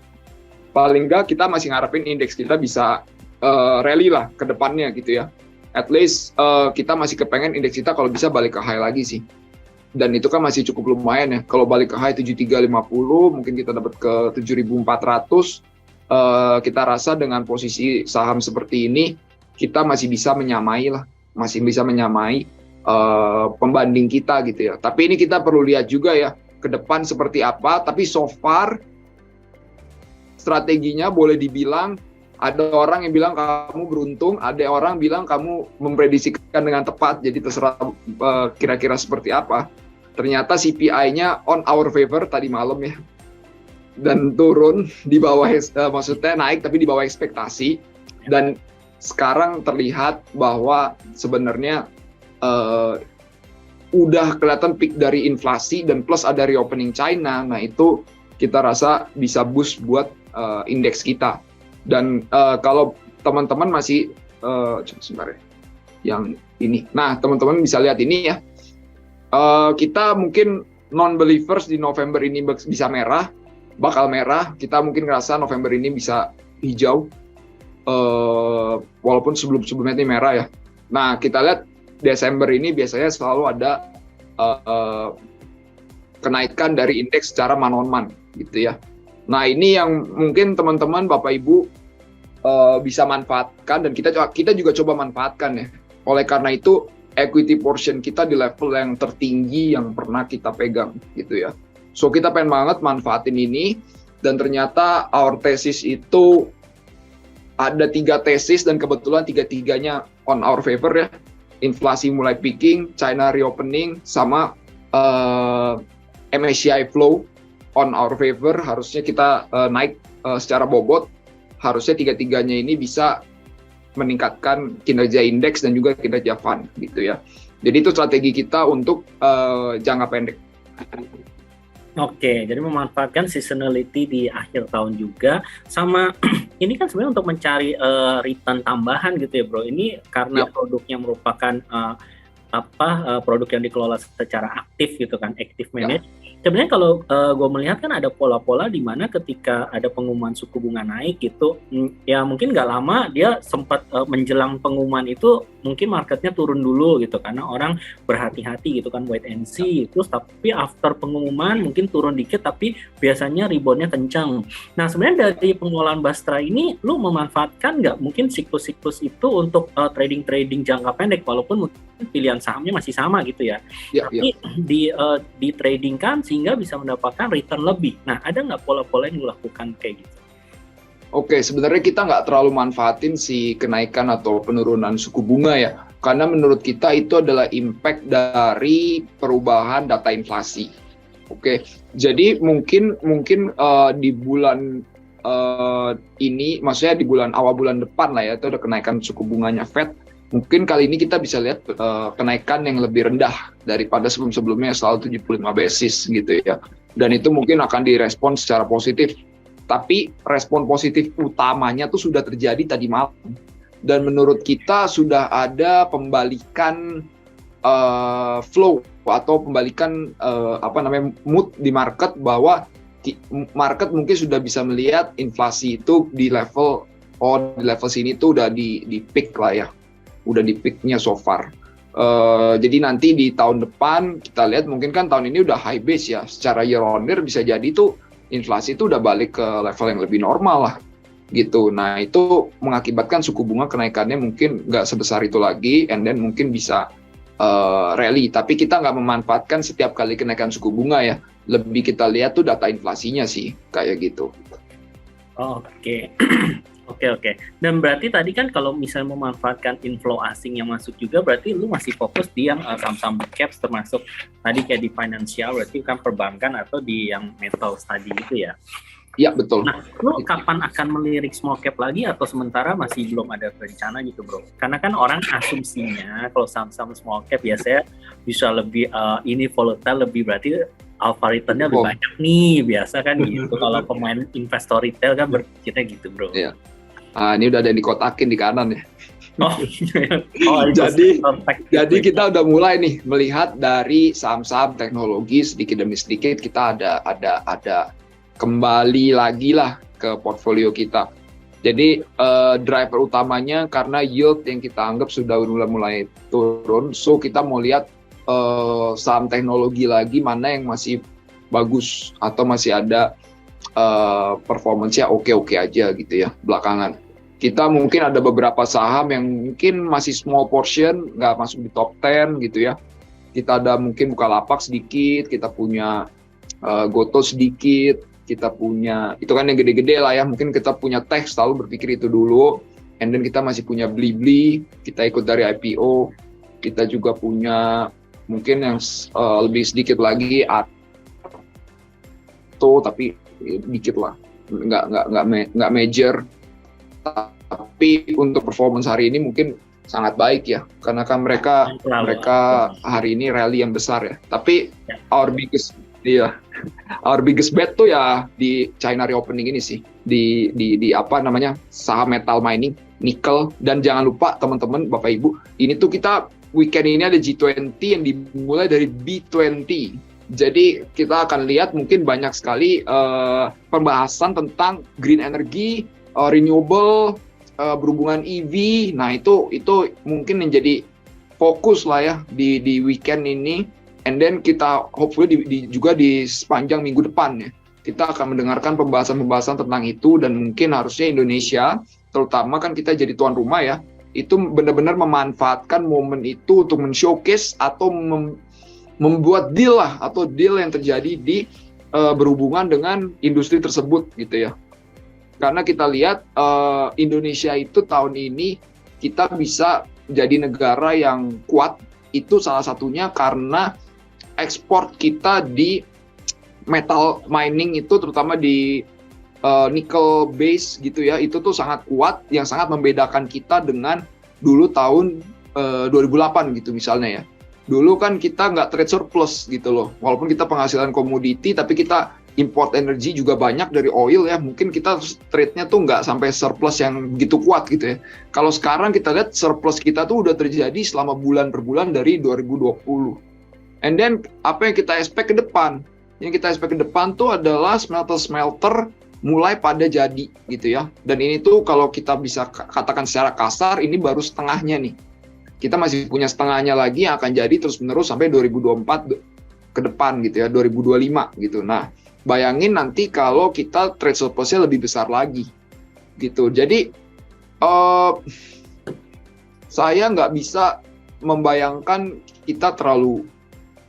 paling enggak kita masih ngarepin indeks kita bisa rally lah ke depannya gitu ya. At least kita masih kepengen indeks kita kalau bisa balik ke high lagi sih. Dan itu kan masih cukup lumayan ya. Kalau balik ke high 7350, mungkin kita dapat ke 7400. Kita rasa dengan posisi saham seperti ini, kita masih bisa menyamai lah. Masih bisa menyamai pembanding kita gitu ya. Tapi ini kita perlu lihat juga ya, ke depan seperti apa. Tapi so far, strateginya boleh dibilang, ada orang yang bilang kamu beruntung, ada orang bilang kamu memprediksikan dengan tepat, jadi terserah kira-kira seperti apa. Ternyata CPI-nya on our favor tadi malam ya, dan turun di bawah, maksudnya naik tapi di bawah ekspektasi, dan sekarang terlihat bahwa sebenarnya udah kelihatan peak dari inflasi dan plus ada reopening China, nah itu kita rasa bisa boost buat indeks kita. Dan kalau teman-teman masih sebentar ya, yang ini. Nah, teman-teman bisa lihat ini ya. Kita mungkin non-believers di November ini bisa merah, bakal merah. Kita mungkin ngerasa November ini bisa hijau, walaupun sebelum-sebelumnya ini merah ya. Nah, kita lihat Desember ini biasanya selalu ada kenaikan dari indeks secara man-on-man gitu ya. Nah, ini yang mungkin teman-teman, Bapak Ibu bisa manfaatkan, dan kita juga coba manfaatkan ya. Oleh karena itu, equity portion kita di level yang tertinggi yang pernah kita pegang gitu ya. So, kita pengen banget manfaatin ini, dan ternyata our thesis itu ada 3 tesis, dan kebetulan 3-3-nya on our favor ya. Inflasi mulai peaking, China reopening, sama MSCI flow on our favor, harusnya kita naik secara bobot, harusnya 3-3-nya ini bisa meningkatkan kinerja indeks dan juga kinerja fund gitu ya. Jadi itu strategi kita untuk jangka pendek. Oke, jadi memanfaatkan seasonality di akhir tahun juga, sama ini kan sebenarnya untuk mencari return tambahan gitu ya bro. Ini karena produknya merupakan produk yang dikelola secara aktif gitu kan, active manage. Sebenarnya kalau gue melihat kan ada pola-pola di mana ketika ada pengumuman suku bunga naik gitu, ya mungkin nggak lama dia sempat menjelang pengumuman itu mungkin marketnya turun dulu gitu karena orang berhati-hati gitu kan, wait and see. Terus tapi after pengumuman mungkin turun dikit tapi biasanya reboundnya kencang. Nah sebenarnya dari pengelolaan Bastra ini lu memanfaatkan nggak mungkin siklus-siklus itu untuk trading jangka pendek, walaupun mungkin pilihan sahamnya masih sama gitu ya, tapi di trading kan sehingga bisa mendapatkan return lebih. Nah, ada nggak pola-pola yang dilakukan kayak gitu? Oke, sebenarnya kita nggak terlalu manfaatin si kenaikan atau penurunan suku bunga ya, karena menurut kita itu adalah impact dari perubahan data inflasi. Oke, jadi mungkin di bulan ini, maksudnya di awal bulan depan lah ya, itu ada kenaikan suku bunganya Fed. Mungkin kali ini kita bisa lihat kenaikan yang lebih rendah daripada sebelum-sebelumnya, selalu 75 basis gitu ya. Dan itu mungkin akan direspon secara positif. Tapi respon positif utamanya tuh sudah terjadi tadi malam. Dan menurut kita sudah ada pembalikan flow atau pembalikan mood di market, bahwa market mungkin sudah bisa melihat inflasi itu di level sini tuh udah di peak lah ya. Udah di peak-nya so far. Jadi nanti di tahun depan kita lihat, mungkin kan tahun ini udah high base ya, secara year on year bisa jadi tuh inflasi itu udah balik ke level yang lebih normal lah gitu. Nah itu mengakibatkan suku bunga kenaikannya mungkin nggak sebesar itu lagi, and then mungkin bisa rally, tapi kita nggak memanfaatkan setiap kali kenaikan suku bunga ya. Lebih kita lihat tuh data inflasinya sih, kayak gitu. Oh, oke. Oke. Dan berarti tadi kan kalau misalnya memanfaatkan inflow asing yang masuk juga, berarti lu masih fokus di yang saham-saham big caps, termasuk tadi kayak di financial, berarti kan perbankan atau di yang metals tadi itu ya? Iya, betul. Nah, lu kapan akan melirik small cap lagi atau sementara masih belum ada rencana gitu, bro? Karena kan orang asumsinya kalau saham-saham small cap biasanya bisa lebih ini volatile, lebih berarti alpha return-nya lebih banyak nih, biasa kan gitu. Kalau pemain investor retail kan berpikirnya gitu, bro. Iya. Ini udah ada yang dikotakin di kanan ya. Jadi kita udah mulai nih melihat dari saham-saham teknologi sedikit demi sedikit kita ada kembali lagi lah ke portfolio kita. Jadi driver utamanya karena yield yang kita anggap sudah mulai turun, so kita mau lihat saham teknologi lagi mana yang masih bagus atau masih ada performance-nya oke aja gitu ya belakangan. Kita mungkin ada beberapa saham yang mungkin masih small portion, nggak masuk di top 10 gitu ya. Kita ada mungkin Bukalapak sedikit, kita punya Goto sedikit, kita punya, itu kan yang gede-gede lah ya, mungkin kita punya Tech, selalu berpikir itu dulu, and then kita masih punya Blibli, kita ikut dari IPO, kita juga punya mungkin yang lebih sedikit lagi, tapi dikit lah, nggak major, tapi untuk performance hari ini mungkin sangat baik ya, karena kan mereka hari ini rally yang besar ya. Tapi our biggest bet tuh ya di China reopening ini sih, di apa namanya, saham metal mining, nikel, dan jangan lupa teman-teman Bapak Ibu, ini tuh kita weekend ini ada G20 yang dimulai dari B20. Jadi kita akan lihat mungkin banyak sekali pembahasan tentang green energy, renewable, berhubungan EV. Nah itu mungkin menjadi fokus lah ya di weekend ini. And then kita hopefully juga di sepanjang minggu depan ya, kita akan mendengarkan pembahasan-pembahasan tentang itu. Dan mungkin harusnya Indonesia, terutama kan kita jadi tuan rumah ya, itu benar-benar memanfaatkan momen itu untuk men-showcase atau membuat deal yang terjadi di berhubungan dengan industri tersebut gitu ya. Karena kita lihat Indonesia itu tahun ini kita bisa jadi negara yang kuat, itu salah satunya karena ekspor kita di metal mining itu, terutama di nickel base gitu ya, itu tuh sangat kuat, yang sangat membedakan kita dengan dulu tahun 2008 gitu misalnya ya. Dulu kan kita nggak trade surplus gitu loh, walaupun kita penghasilan komoditi, tapi kita import energi juga banyak dari oil ya, mungkin kita trade-nya tuh nggak sampai surplus yang begitu kuat gitu ya. Kalau sekarang kita lihat surplus kita tuh udah terjadi selama bulan per bulan dari 2020. And then apa yang kita expect ke depan? Yang kita expect ke depan tuh adalah smelter mulai pada jadi gitu ya. Dan ini tuh kalau kita bisa katakan secara kasar, ini baru setengahnya nih. Kita masih punya setengahnya lagi yang akan jadi terus-menerus sampai 2024 ke depan gitu ya, 2025 gitu. Nah, bayangin nanti kalau kita trade surplusnya lebih besar lagi gitu. Jadi saya nggak bisa membayangkan kita terlalu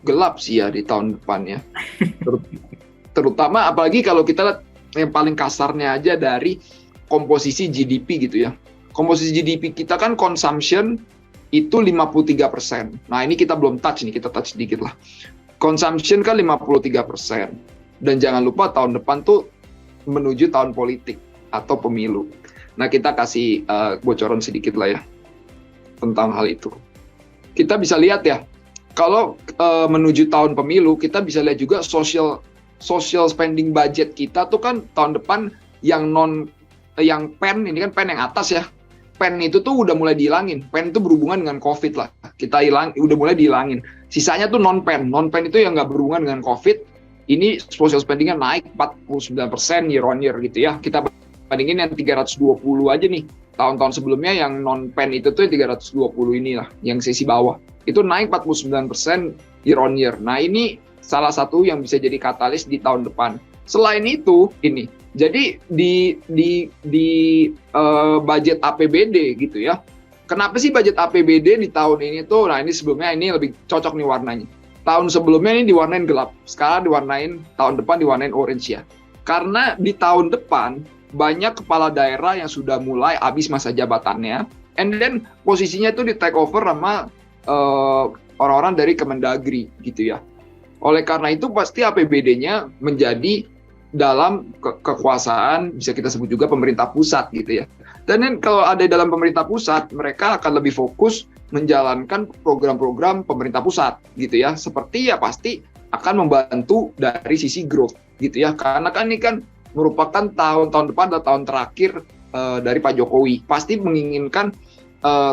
gelap sih ya di tahun depan ya. Terutama apalagi kalau kita lihat yang paling kasarnya aja dari komposisi GDP gitu ya. Komposisi GDP kita kan consumption itu 53%. Nah ini kita belum touch nih, kita touch sedikit lah. Consumption kan 53%. Dan jangan lupa tahun depan tuh menuju tahun politik atau pemilu. Nah kita kasih bocoran sedikit lah ya tentang hal itu. Kita bisa lihat ya, kalau menuju tahun pemilu, kita bisa lihat juga social spending budget kita tuh kan tahun depan yang pen, ini kan pen yang atas ya. Pen itu tuh udah mulai dihilangin. Pen itu berhubungan dengan COVID lah. Udah mulai dihilangin. Sisanya tuh non-pen. Non-pen itu yang nggak berhubungan dengan COVID. Ini social spending-nya naik 49% year on year gitu ya. Kita bandingin yang 320 aja nih. Tahun-tahun sebelumnya yang non-pen itu tuh 320 inilah, yang sisi bawah. Itu naik 49% year on year. Nah ini salah satu yang bisa jadi katalis di tahun depan. Selain itu, ini. Jadi di budget APBD gitu ya, kenapa sih budget APBD di tahun ini tuh, nah ini sebelumnya ini lebih cocok nih warnanya. Tahun sebelumnya ini diwarnain gelap, sekarang tahun depan diwarnain orange ya. Karena di tahun depan banyak kepala daerah yang sudah mulai habis masa jabatannya, and then posisinya itu di take over sama orang-orang dari Kemendagri gitu ya. Oleh karena itu pasti APBD-nya menjadi dalam kekuasaan, bisa kita sebut juga pemerintah pusat gitu ya. Dan kalau ada dalam pemerintah pusat, mereka akan lebih fokus menjalankan program-program pemerintah pusat gitu ya. Seperti ya pasti akan membantu dari sisi growth gitu ya. Karena kan ini kan merupakan tahun depan adalah tahun terakhir dari Pak Jokowi. Pasti menginginkan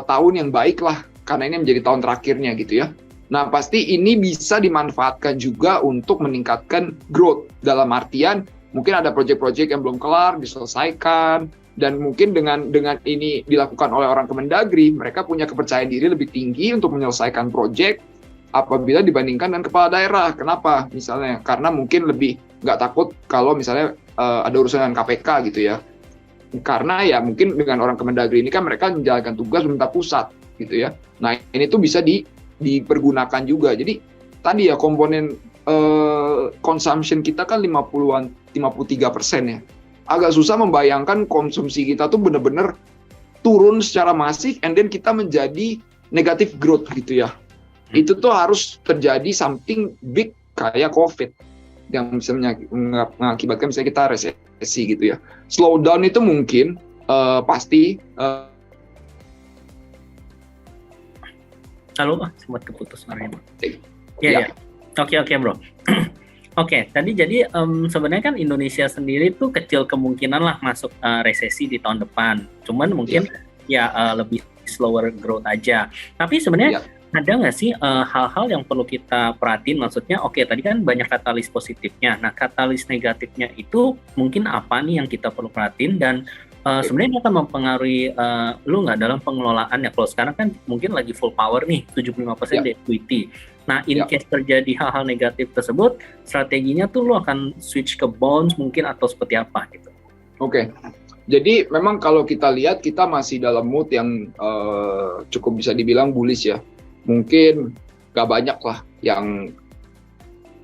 tahun yang baik lah, karena ini menjadi tahun terakhirnya gitu ya. Nah, pasti ini bisa dimanfaatkan juga untuk meningkatkan growth. Dalam artian, mungkin ada proyek-proyek yang belum kelar, diselesaikan, dan mungkin dengan ini dilakukan oleh orang Kemendagri, mereka punya kepercayaan diri lebih tinggi untuk menyelesaikan proyek apabila dibandingkan dengan kepala daerah. Kenapa? Misalnya, karena mungkin lebih nggak takut kalau misalnya ada urusan dengan KPK gitu ya. Karena ya mungkin dengan orang Kemendagri ini kan mereka menjalankan tugas pemerintah pusat gitu ya. Nah, ini tuh bisa dipergunakan juga. Jadi tadi ya komponen consumption kita kan 53% ya. Agak susah membayangkan konsumsi kita tuh benar-benar turun secara masif and then kita menjadi negative growth gitu ya. Itu tuh harus terjadi something big kayak COVID yang bisa mengakibatkan misalnya kita resesi gitu ya. Slowdown itu mungkin pasti. Halo, sempat keputus suaranya. Iya. Oke, bro. Oke, tadi jadi sebenarnya kan Indonesia sendiri tuh kecil kemungkinan lah masuk resesi di tahun depan. Cuman mungkin lebih slower growth aja. Tapi sebenarnya ada nggak sih hal-hal yang perlu kita perhatiin? Maksudnya, oke, tadi kan banyak katalis positifnya. Nah, katalis negatifnya itu mungkin apa nih yang kita perlu perhatiin? Dan sebenarnya ini akan mempengaruhi lu nggak dalam pengelolaan ya? Kalau sekarang kan mungkin lagi full power nih, 75% di equity. Nah, in case terjadi hal-hal negatif tersebut, strateginya tuh lu akan switch ke bonds mungkin atau seperti apa gitu? Oke. Jadi memang kalau kita lihat, kita masih dalam mood yang cukup bisa dibilang bullish ya. Mungkin gak banyak lah yang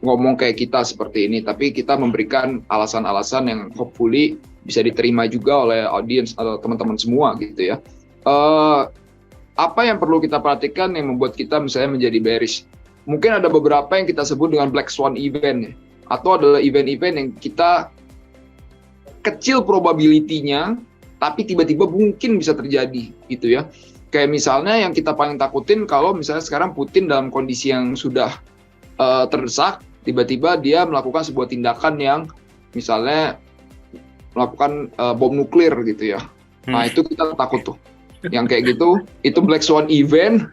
ngomong kayak kita seperti ini, tapi kita memberikan alasan-alasan yang hopefully bisa diterima juga oleh audiens atau teman-teman semua gitu ya. Apa yang perlu kita perhatikan yang membuat kita misalnya menjadi bearish? Mungkin ada beberapa yang kita sebut dengan black swan event ya, atau adalah event-event yang kita kecil probability-nya, tapi tiba-tiba mungkin bisa terjadi gitu ya. Kayak misalnya yang kita paling takutin kalau misalnya sekarang Putin dalam kondisi yang sudah terdesak, tiba-tiba dia melakukan sebuah tindakan yang misalnya melakukan bom nuklir gitu ya. Nah itu kita takut tuh. Yang kayak gitu, itu black swan event,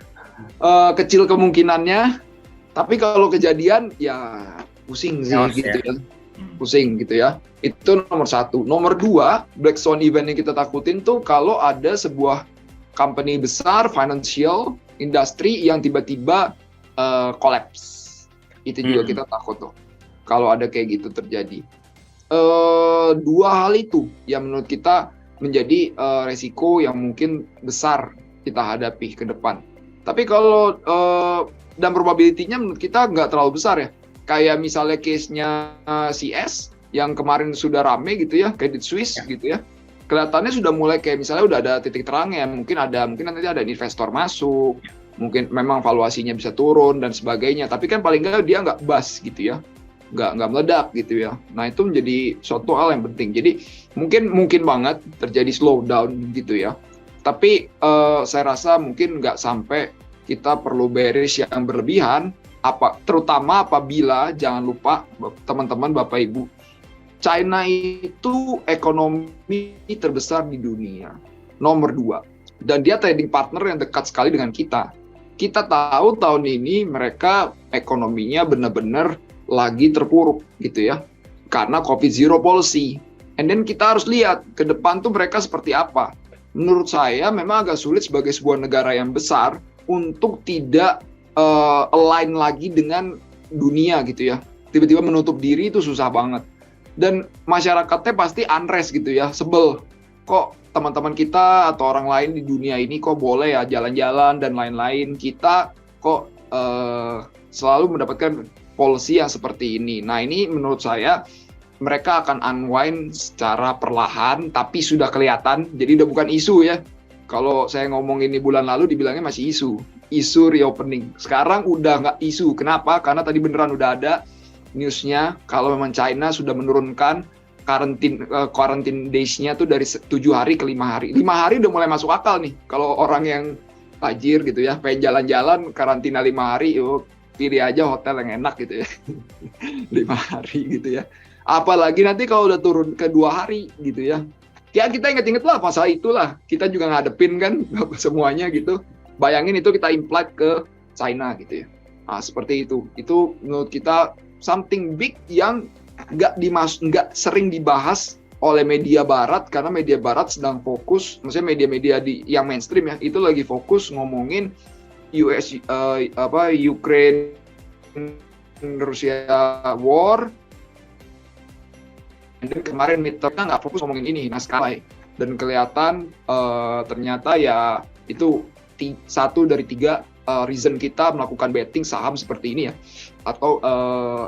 kecil kemungkinannya, tapi kalau kejadian ya pusing sih gitu ya. Pusing gitu ya. Itu nomor satu. Nomor dua, black swan event yang kita takutin tuh kalau ada sebuah company besar, financial, industri yang tiba-tiba collapse. Itu juga kita takut tuh. Kalau ada kayak gitu terjadi. Dua hal itu yang menurut kita menjadi resiko yang mungkin besar kita hadapi ke depan. Tapi kalau dan probability-nya menurut kita nggak terlalu besar ya. Kayak misalnya case-nya CS yang kemarin sudah rame gitu ya, Credit Suisse gitu ya. Kelihatannya sudah mulai kayak misalnya udah ada titik terangnya, mungkin nanti ada investor masuk, mungkin memang valuasinya bisa turun dan sebagainya. Tapi kan paling nggak dia nggak bust gitu ya, nggak meledak gitu ya. Nah itu menjadi suatu hal yang penting. Jadi mungkin banget terjadi slowdown gitu ya. Tapi saya rasa mungkin nggak sampai kita perlu bearish yang berlebihan, terutama apabila jangan lupa teman-teman Bapak Ibu, China itu ekonomi terbesar di dunia, nomor 2, dan dia trading partner yang dekat sekali dengan kita. Kita tahu tahun ini mereka ekonominya benar-benar lagi terpuruk gitu ya, karena COVID zero policy. And then kita harus lihat ke depan tuh mereka seperti apa. Menurut saya memang agak sulit sebagai sebuah negara yang besar untuk tidak align lagi dengan dunia gitu ya. Tiba-tiba menutup diri itu susah banget. Dan masyarakatnya pasti unrest gitu ya, sebel. Kok teman-teman kita atau orang lain di dunia ini kok boleh ya jalan-jalan dan lain-lain, kita kok selalu mendapatkan policy yang seperti ini. Nah, ini menurut saya mereka akan unwind secara perlahan, tapi sudah kelihatan, jadi udah bukan isu ya. Kalau saya ngomong ini bulan lalu dibilangnya masih isu reopening. Sekarang udah nggak isu. Kenapa? Karena tadi beneran udah ada newsnya kalau memang China sudah menurunkan quarantine days-nya tuh dari 7 hari ke 5 hari. 5 hari udah mulai masuk akal nih. Kalau orang yang tajir gitu ya, pengen jalan-jalan, karantina 5 hari, yuk pilih aja hotel yang enak gitu ya. 5 hari gitu ya. Apalagi nanti kalau udah turun ke 2 hari gitu ya. Ya kita inget-inget lah masa itulah. Kita juga ngadepin kan semuanya gitu. Bayangin itu kita import ke China gitu ya. Nah, seperti itu. Itu menurut kita something big yang nggak sering dibahas oleh media barat, karena media barat sedang fokus, maksudnya media-media yang mainstream ya, itu lagi fokus ngomongin Ukraine Rusia war. Dan kemarin midterm-nya nggak fokus ngomongin ini, nah sekarang dan kelihatan ternyata ya itu satu dari 3 reason kita melakukan betting saham seperti ini ya, atau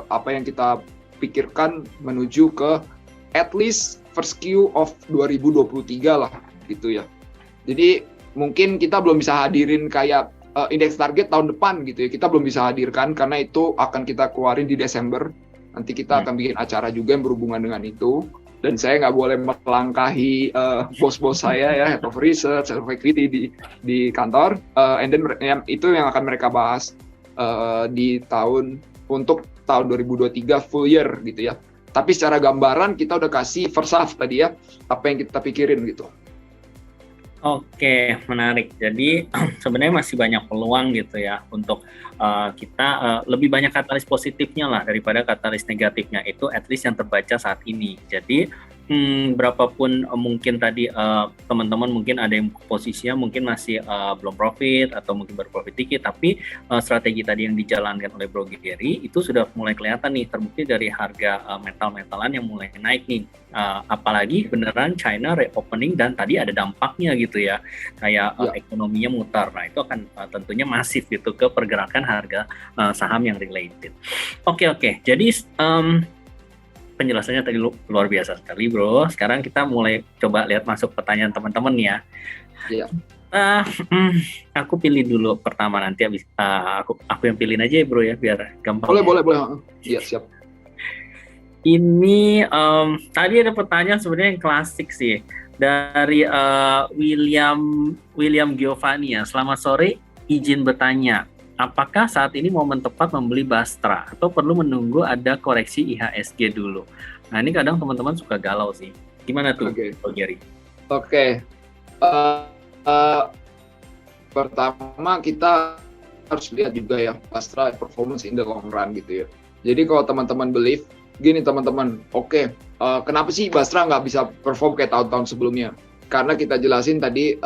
apa yang kita pikirkan menuju ke at least first Q of 2023 lah gitu ya. Jadi mungkin kita belum bisa hadirin kayak indeks target tahun depan gitu ya, kita belum bisa hadirkan karena itu akan kita keluarin di Desember. Nanti kita akan bikin acara juga yang berhubungan dengan itu. Dan saya nggak boleh melangkahi bos-bos saya ya, head of research, head of equity di kantor. And then itu yang akan mereka bahas untuk tahun 2023 full year gitu ya. Tapi secara gambaran kita udah kasih first half tadi ya, apa yang kita pikirin gitu. Oke, menarik. Jadi sebenarnya masih banyak peluang gitu ya untuk kita lebih banyak katalis positifnya lah daripada katalis negatifnya, itu at least yang terbaca saat ini. Jadi berapapun mungkin tadi teman-teman mungkin ada yang posisinya mungkin masih belum profit atau mungkin baru profit dikit, tapi strategi tadi yang dijalankan oleh Bro Gary itu sudah mulai kelihatan nih, terbukti dari harga metal-metalan yang mulai naik nih. Apalagi beneran China reopening dan tadi ada dampaknya gitu ya, kayak ekonominya mutar. Nah itu akan tentunya masif gitu ke pergerakan harga saham yang related. Oke. Jadi penjelasannya tadi luar biasa sekali Bro. Sekarang kita mulai coba lihat masuk pertanyaan teman-teman ya. Iya. Aku pilih dulu pertama, nanti habis aku yang pilihin aja ya Bro ya, biar gampang. Boleh. Iya, siap. Ini tadi ada pertanyaan sebenarnya yang klasik sih dari William Giovanni ya. Selamat sore, izin bertanya. Apakah saat ini momen tepat membeli Bastra atau perlu menunggu ada koreksi IHSG dulu? Nah ini kadang teman-teman suka galau sih. Gimana tuh, Pak Gary? Oke. Pertama kita harus lihat juga ya Bastra performance in the long run gitu ya. Jadi kalau teman-teman believe, gini teman-teman, kenapa sih Bastra nggak bisa perform kayak tahun-tahun sebelumnya? Karena kita jelasin tadi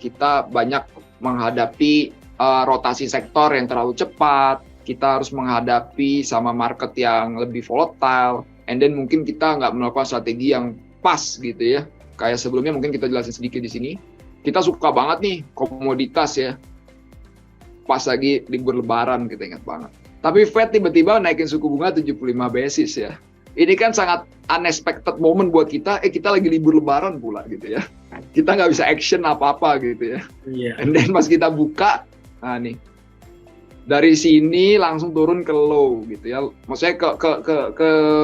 kita banyak menghadapi rotasi sektor yang terlalu cepat, kita harus menghadapi sama market yang lebih volatile, and then mungkin kita nggak melakukan strategi yang pas gitu ya. Kayak sebelumnya mungkin kita jelasin sedikit di sini, kita suka banget nih komoditas ya, pas lagi libur lebaran kita ingat banget. Tapi Fed tiba-tiba naikin suku bunga 75 basis ya. Ini kan sangat unexpected moment buat kita, kita lagi libur lebaran pula gitu ya. Kita nggak bisa action apa-apa gitu ya. Yeah. And then pas kita buka, nah nih dari sini langsung turun ke low gitu ya, maksudnya ke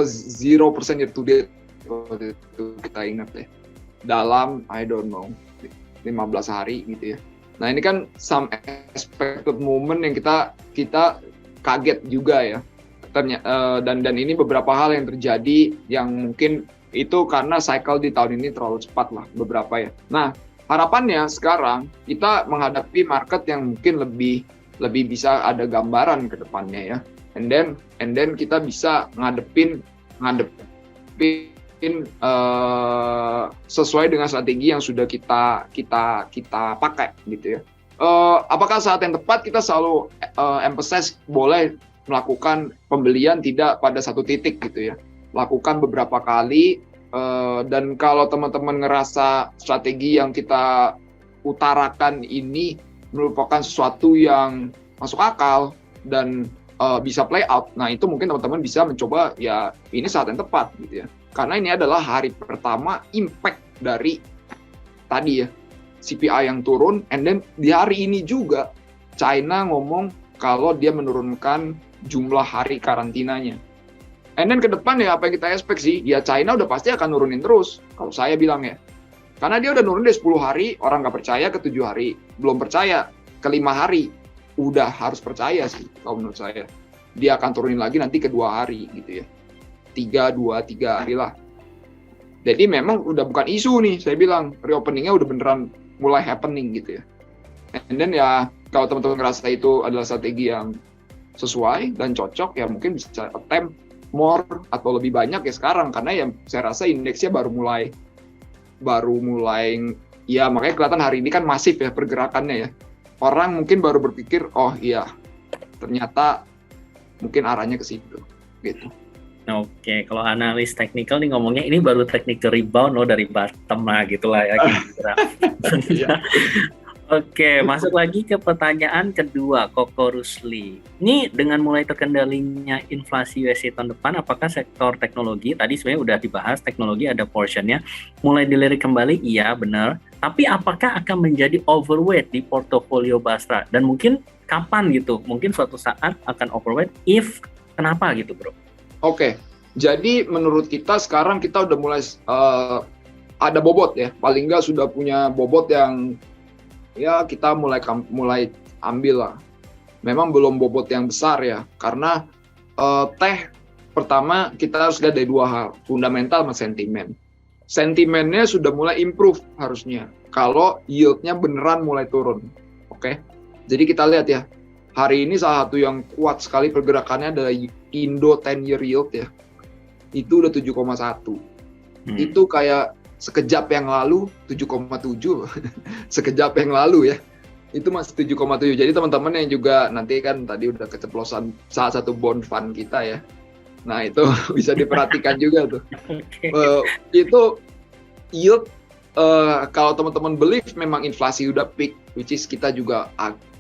0% year to date itu kita ingat ya, dalam I don't know 15 hari gitu ya. Nah ini kan some expected moment yang kita kaget juga ya. Dan ini beberapa hal yang terjadi yang mungkin itu karena cycle di tahun ini terlalu cepat lah beberapa ya. Nah harapannya sekarang kita menghadapi market yang mungkin lebih bisa ada gambaran ke depannya ya. And then kita bisa ngadepin sesuai dengan strategi yang sudah kita pakai gitu ya. Apakah saat yang tepat? Kita selalu emphasize boleh melakukan pembelian tidak pada satu titik gitu ya. Lakukan beberapa kali Dan kalau teman-teman ngerasa strategi yang kita utarakan ini merupakan sesuatu yang masuk akal dan bisa play out, nah itu mungkin teman-teman bisa mencoba, ya ini saat yang tepat gitu ya. Karena ini adalah hari pertama impact dari tadi ya, CPI yang turun, and then di hari ini juga China ngomong kalau dia menurunkan jumlah hari karantinanya. And then ke depan ya apa yang kita expect sih, ya China udah pasti akan nurunin terus, kalau saya bilang ya. Karena dia udah nurunin dari 10 hari, orang nggak percaya, ke 7 hari, belum percaya, ke 5 hari, udah harus percaya sih, kalau menurut saya. Dia akan turunin lagi nanti ke 2 hari gitu ya. 3 hari lah. Jadi memang udah bukan isu nih, saya bilang, reopeningnya udah beneran mulai happening gitu ya. And then ya, kalau teman-teman ngerasa itu adalah strategi yang sesuai dan cocok, ya mungkin bisa attempt more atau lebih banyak ya sekarang, karena ya saya rasa indeksnya baru mulai ya, makanya kelihatan hari ini kan masif ya pergerakannya ya. Orang mungkin baru berpikir, oh iya ternyata mungkin arahnya ke situ gitu. Oke, kalau analis teknikal nih ngomongnya ini baru technical rebound dari bottom lah gitulah ya kira-kira. Oke, masuk lagi ke pertanyaan kedua, Koko Rusli. Ini dengan mulai terkendalinya inflasi USD tahun depan, apakah sektor teknologi, tadi sebenarnya udah dibahas, teknologi ada portionnya, mulai dilirik kembali? Iya, benar. Tapi apakah akan menjadi overweight di portofolio Bastra? Dan mungkin kapan gitu? Mungkin suatu saat akan overweight, kenapa gitu bro? Oke, jadi menurut kita sekarang kita udah mulai ada bobot ya, paling nggak sudah punya bobot yang ya kita mulai ambil lah. Memang belum bobot yang besar ya, karena teh pertama kita harus lihat dari 2 hal, fundamental sama sentimen. Sentimennya sudah mulai improve harusnya, kalau yieldnya beneran mulai turun. Oke, jadi kita lihat ya, hari ini salah satu yang kuat sekali pergerakannya adalah Indo 10-year yield ya, itu udah 7,1. Itu kayak sekejap yang lalu 7,7 sekejap yang lalu ya itu masih 7,7. Jadi teman-teman yang juga nanti kan tadi udah keceplosan salah satu bond fund kita ya, nah itu bisa diperhatikan juga tuh. Itu yield, kalau teman-teman believe memang inflasi udah peak, which is kita juga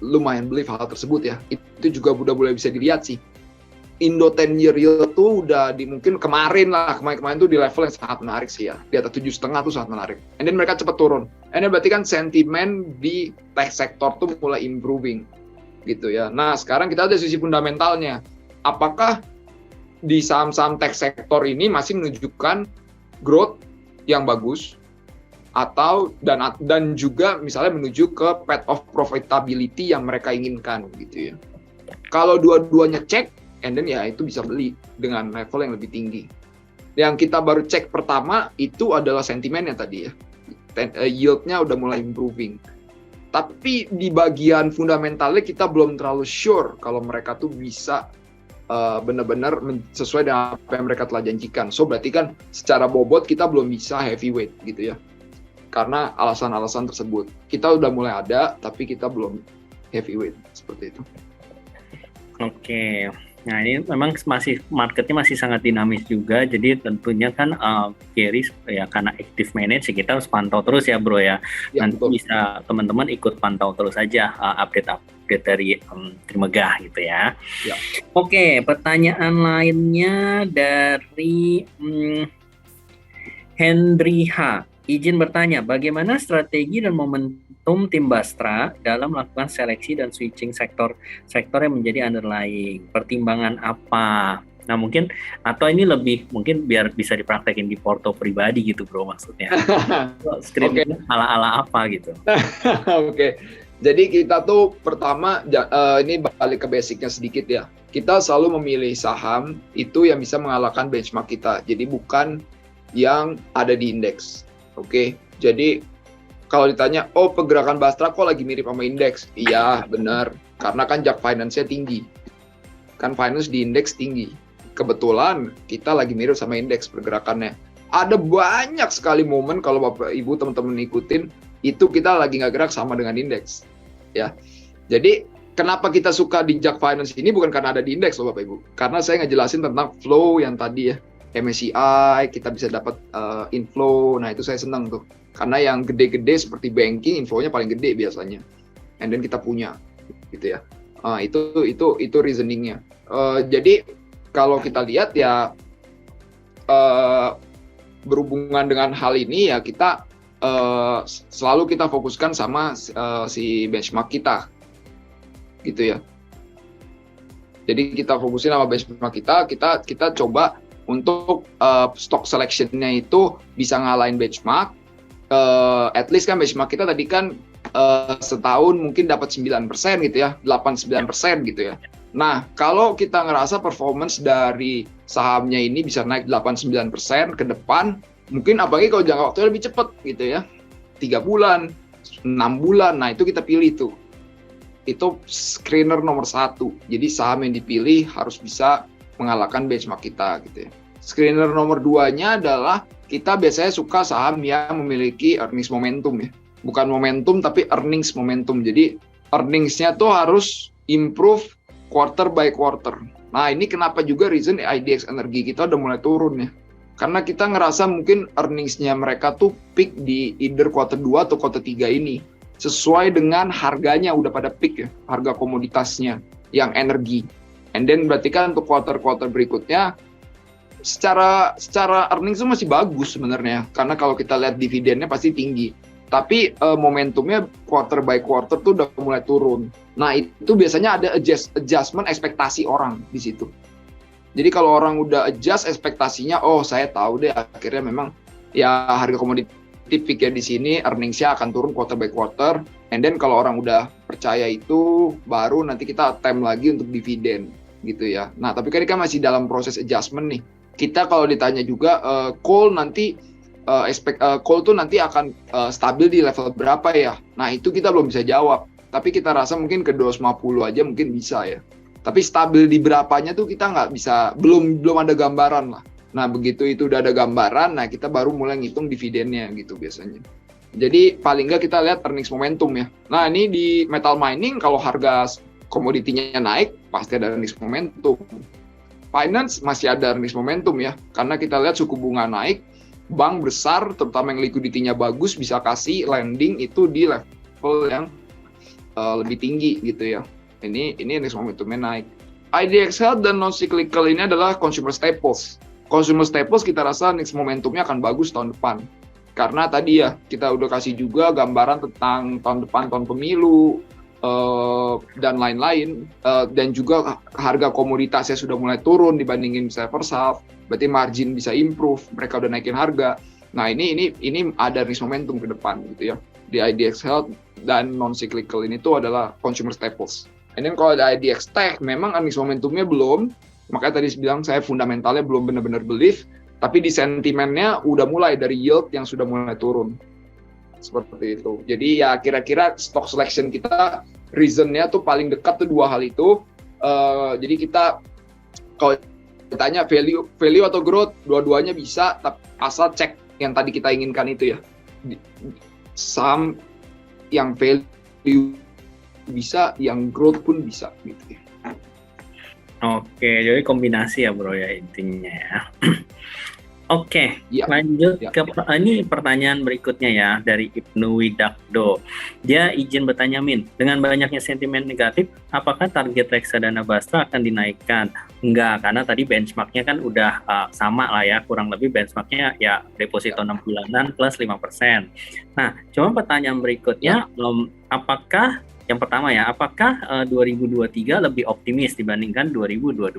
lumayan believe hal tersebut ya, itu juga udah mulai bisa dilihat sih. Indo 10-year yield tuh udah mungkin kemarin tuh di level yang sangat menarik sih ya, di atas 7,5 tuh sangat menarik. And then mereka cepat turun. And then berarti kan sentimen di tech sektor tuh mulai improving gitu ya. Nah sekarang kita ada sisi fundamentalnya. Apakah di saham-saham tech sektor ini masih menunjukkan growth yang bagus, atau dan juga misalnya menuju ke path of profitability yang mereka inginkan gitu ya. Kalau dua-duanya cek, and then ya itu bisa beli dengan level yang lebih tinggi. Yang kita baru cek pertama itu adalah sentimennya tadi ya, yield-nya udah mulai improving. Tapi di bagian fundamentalnya kita belum terlalu sure kalau mereka tuh bisa benar-benar sesuai dengan apa yang mereka telah janjikan. So berarti kan secara bobot kita belum bisa heavyweight gitu ya, karena alasan-alasan tersebut. Kita udah mulai ada, tapi kita belum heavyweight seperti itu. Oke. Nah ini memang marketnya masih sangat dinamis juga, jadi tentunya kan Gary ya karena active manage kita harus pantau terus ya bro ya. Nanti betul. Bisa teman-teman ikut pantau terus aja update dari Trimegah gitu ya. Oke, pertanyaan lainnya dari Henry H. Izin bertanya, bagaimana strategi dan momentum tim Bastra dalam melakukan seleksi dan switching sektor yang menjadi underlying? Pertimbangan apa? Nah mungkin, atau ini lebih mungkin biar bisa dipraktekin di porto pribadi gitu bro maksudnya. Skripnya ala-ala apa gitu? Oke. Jadi kita tuh pertama, ini balik ke basicnya sedikit ya. Kita selalu memilih saham itu yang bisa mengalahkan benchmark kita. Jadi bukan yang ada di indeks. Oke, jadi kalau ditanya, oh pergerakan Bastra kok lagi mirip sama indeks? Iya, benar. Karena kan JAK Finance-nya tinggi. Kan finance di indeks tinggi. Kebetulan kita lagi mirip sama indeks pergerakannya. Ada banyak sekali momen kalau Bapak Ibu teman-teman ikutin, itu kita lagi nggak gerak sama dengan indeks. Ya, jadi kenapa kita suka di JAK Finance ini bukan karena ada di indeks loh Bapak Ibu. Karena saya ngejelasin tentang flow yang tadi ya. MSCI, kita bisa dapat inflow. Nah, itu saya senang tuh. Karena yang gede-gede seperti banking, infonya paling gede biasanya. And then kita punya, gitu ya. Itu reasoningnya. Jadi kalau kita lihat ya berhubungan dengan hal ini ya kita selalu kita fokuskan sama si benchmark kita, gitu ya. Jadi kita fokusin sama benchmark kita coba untuk stock selection-nya itu bisa ngalahin benchmark. At least kan benchmark kita tadi kan setahun mungkin dapat 9% gitu ya, 8-9% gitu ya. Nah, kalau kita ngerasa performance dari sahamnya ini bisa naik 8-9% ke depan, mungkin apalagi kalau jangka waktunya lebih cepat gitu ya, 3 bulan, 6 bulan, nah itu kita pilih tuh. Itu screener nomor 1. Jadi saham yang dipilih harus bisa mengalahkan benchmark kita gitu ya. Screener nomor 2-nya adalah kita biasanya suka saham yang memiliki earnings momentum ya. Bukan momentum tapi earnings momentum. Jadi earnings-nya tuh harus improve quarter by quarter. Nah, ini kenapa juga reason IDX Energi kita udah mulai turun ya. Karena kita ngerasa mungkin earnings-nya mereka tuh peak di either quarter 2 atau quarter 3 ini. Sesuai dengan harganya udah pada peak ya, harga komoditasnya yang energi. And then berarti kan untuk quarter-quarter berikutnya secara earnings itu masih bagus sebenarnya. Karena kalau kita lihat dividennya pasti tinggi. Tapi momentumnya quarter by quarter tuh udah mulai turun. Nah, itu biasanya ada adjustment ekspektasi orang di situ. Jadi kalau orang udah adjust ekspektasinya, oh saya tahu deh akhirnya memang ya harga komoditi peak ya di sini, earnings-nya akan turun quarter by quarter. And then kalau orang udah percaya itu, baru nanti kita attempt lagi untuk dividen gitu ya. Nah, tapi kan masih dalam proses adjustment nih. Kita kalau ditanya juga call nanti call tuh nanti akan stabil di level berapa ya? Nah, itu kita belum bisa jawab. Tapi kita rasa mungkin ke 250 aja mungkin bisa ya. Tapi stabil di berapanya tuh kita nggak bisa, belum ada gambaran lah. Nah, begitu itu udah ada gambaran, nah kita baru mulai ngitung dividennya gitu biasanya. Jadi paling nggak kita lihat earnings momentum ya. Nah, ini di metal mining kalau harga komoditinya naik, pasti ada earnings momentum. Finance masih ada earnings momentum ya, karena kita lihat suku bunga naik, bank besar, terutama yang liquidity-nya bagus, bisa kasih lending itu di level yang lebih tinggi gitu ya. Ini earnings momentumnya naik. IDX Health dan non-cyclical ini adalah consumer staples. Consumer staples kita rasa earnings momentumnya akan bagus tahun depan. Karena tadi ya, kita udah kasih juga gambaran tentang tahun depan, tahun pemilu, dan lain-lain. Dan juga harga komoditasnya sudah mulai turun dibandingin misalnya first half. Berarti margin bisa improve, mereka udah naikin harga. Nah, ini ada earnings momentum ke depan gitu ya. Di IDX Health dan non-cyclical ini tuh adalah consumer staples. And then kalau ada IDX Tech, memang earnings momentumnya belum. Makanya tadi bilang saya fundamentalnya belum benar-benar belief, tapi di sentimennya udah mulai dari yield yang sudah mulai turun. Seperti itu. Jadi ya kira-kira stock selection kita reason-nya tuh paling dekat tuh dua hal itu. Jadi kita kalau ditanya value atau growth, dua-duanya bisa, tapi asal cek yang tadi kita inginkan itu ya. Saham yang value bisa, yang growth pun bisa gitu ya. Oke, jadi kombinasi ya bro ya intinya ya. Oke, ya, lanjut ke ini pertanyaan berikutnya ya dari Ibnu Widakdo. Dia izin bertanya Min, dengan banyaknya sentimen negatif, apakah target reksadana Bastra akan dinaikkan? Enggak, karena tadi benchmarknya kan udah sama lah ya, kurang lebih benchmarknya ya deposito 6 bulanan plus 5%. Nah, cuma pertanyaan berikutnya, apakah yang pertama ya, apakah 2023 lebih optimis dibandingkan 2022?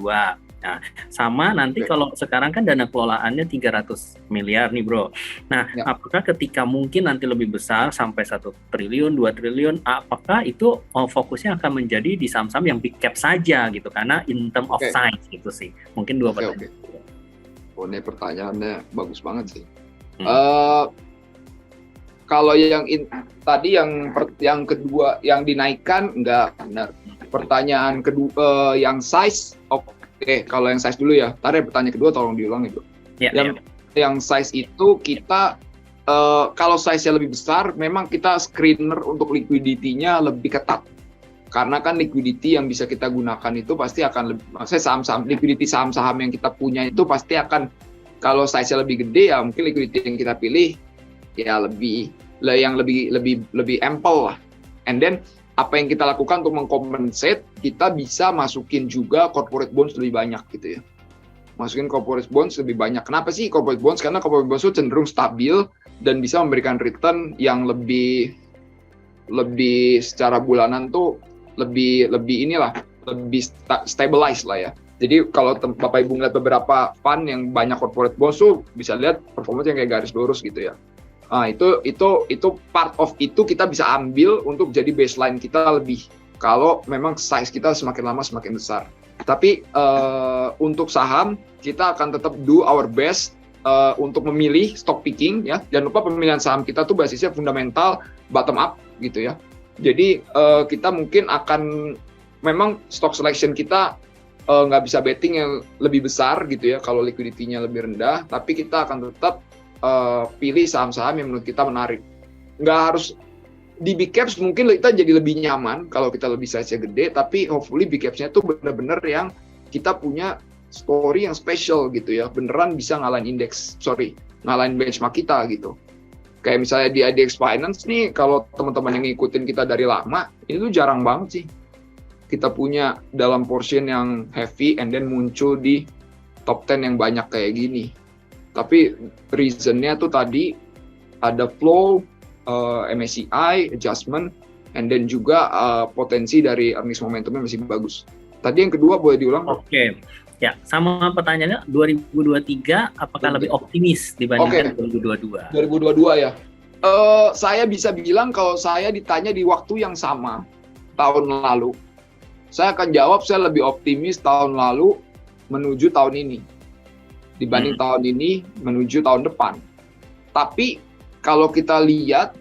Nah, sama nanti kalau sekarang kan dana kelolaannya 300 miliar nih bro. Nah, apakah ketika mungkin nanti lebih besar sampai 1 triliun, 2 triliun, apakah itu fokusnya akan menjadi di saham-saham yang big cap saja gitu? Karena in term of size gitu sih. Mungkin dua pertanyaan. Oh, ini pertanyaannya bagus banget sih. Kalau yang tadi yang kedua yang dinaikkan enggak benar. Pertanyaan kedua yang size, oke, kalau yang size dulu ya. Tadi pertanyaan kedua tolong diulang itu. Yang size itu kita kalau size-nya lebih besar, memang kita screener untuk liquidity-nya lebih ketat. Karena kan liquidity yang bisa kita gunakan itu pasti akan lebih, saham-saham liquidity saham-saham yang kita punya itu pasti akan Kalau size-nya lebih gede ya mungkin liquidity yang kita pilih ya yang lebih ample lah. And then apa yang kita lakukan untuk mengcompensate, kita bisa masukin juga corporate bonds lebih banyak gitu ya. Masukin corporate bonds lebih banyak. Kenapa sih corporate bonds? Karena corporate bonds itu cenderung stabil dan bisa memberikan return yang lebih secara bulanan tuh lebih stabilized lah ya. Jadi kalau Bapak Ibu ngeliat beberapa fund yang banyak corporate bonds tuh bisa lihat performanya kayak garis lurus gitu ya. Nah, itu part of itu kita bisa ambil untuk jadi baseline kita lebih kalau memang size kita semakin lama semakin besar. Tapi untuk saham kita akan tetap do our best untuk memilih stock picking ya. Jangan lupa pemilihan saham kita tuh basisnya fundamental bottom up gitu ya. Jadi kita mungkin akan memang stock selection kita nggak bisa betting yang lebih besar gitu ya kalau liquidity-nya lebih rendah. Tapi kita akan tetap pilih saham-saham yang menurut kita menarik. Nggak harus di big caps, mungkin kita jadi lebih nyaman kalau kita lebih size-nya gede, tapi hopefully big caps-nya tuh bener-bener yang kita punya story yang special gitu ya, beneran bisa ngalahin ngalahin benchmark kita gitu. Kayak misalnya di IDX Finance nih, kalau teman-teman yang ngikutin kita dari lama, ini tuh jarang banget sih kita punya dalam portion yang heavy and then muncul di top 10 yang banyak kayak gini. Tapi reason-nya tuh tadi ada flow, MSCI, adjustment, and then juga potensi dari earnings momentumnya masih bagus. Tadi yang kedua boleh diulang? Oke. Ya, sama pertanyaannya 2023 apakah lebih optimis dibandingkan 2022? 2022 ya. Saya bisa bilang kalau saya ditanya di waktu yang sama tahun lalu, saya akan jawab saya lebih optimis tahun lalu menuju tahun ini dibanding tahun ini menuju tahun depan. Tapi kalau kita lihat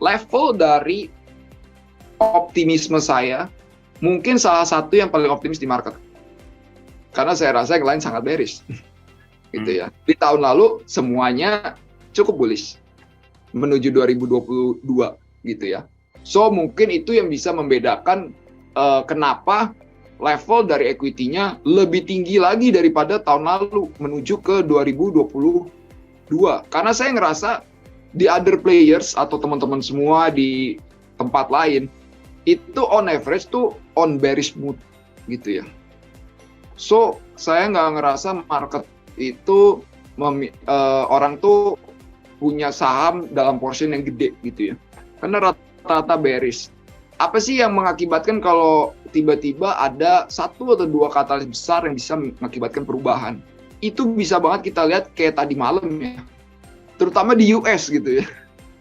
level dari optimisme saya, mungkin salah satu yang paling optimis di market. Karena saya rasa yang lain sangat bearish. Gitu ya. Di tahun lalu semuanya cukup bullish menuju 2022 gitu ya. So mungkin itu yang bisa membedakan kenapa level dari equity-nya lebih tinggi lagi daripada tahun lalu menuju ke 2022. Karena saya ngerasa di other players atau teman-teman semua di tempat lain itu on average tuh on bearish mood gitu ya. So saya nggak ngerasa market itu orang tuh punya saham dalam portion yang gede gitu ya. Karena rata-rata bearish. Apa sih yang mengakibatkan kalau tiba-tiba ada satu atau dua katalis besar yang bisa mengakibatkan perubahan? Itu bisa banget kita lihat kayak tadi malam ya. Terutama di US gitu ya.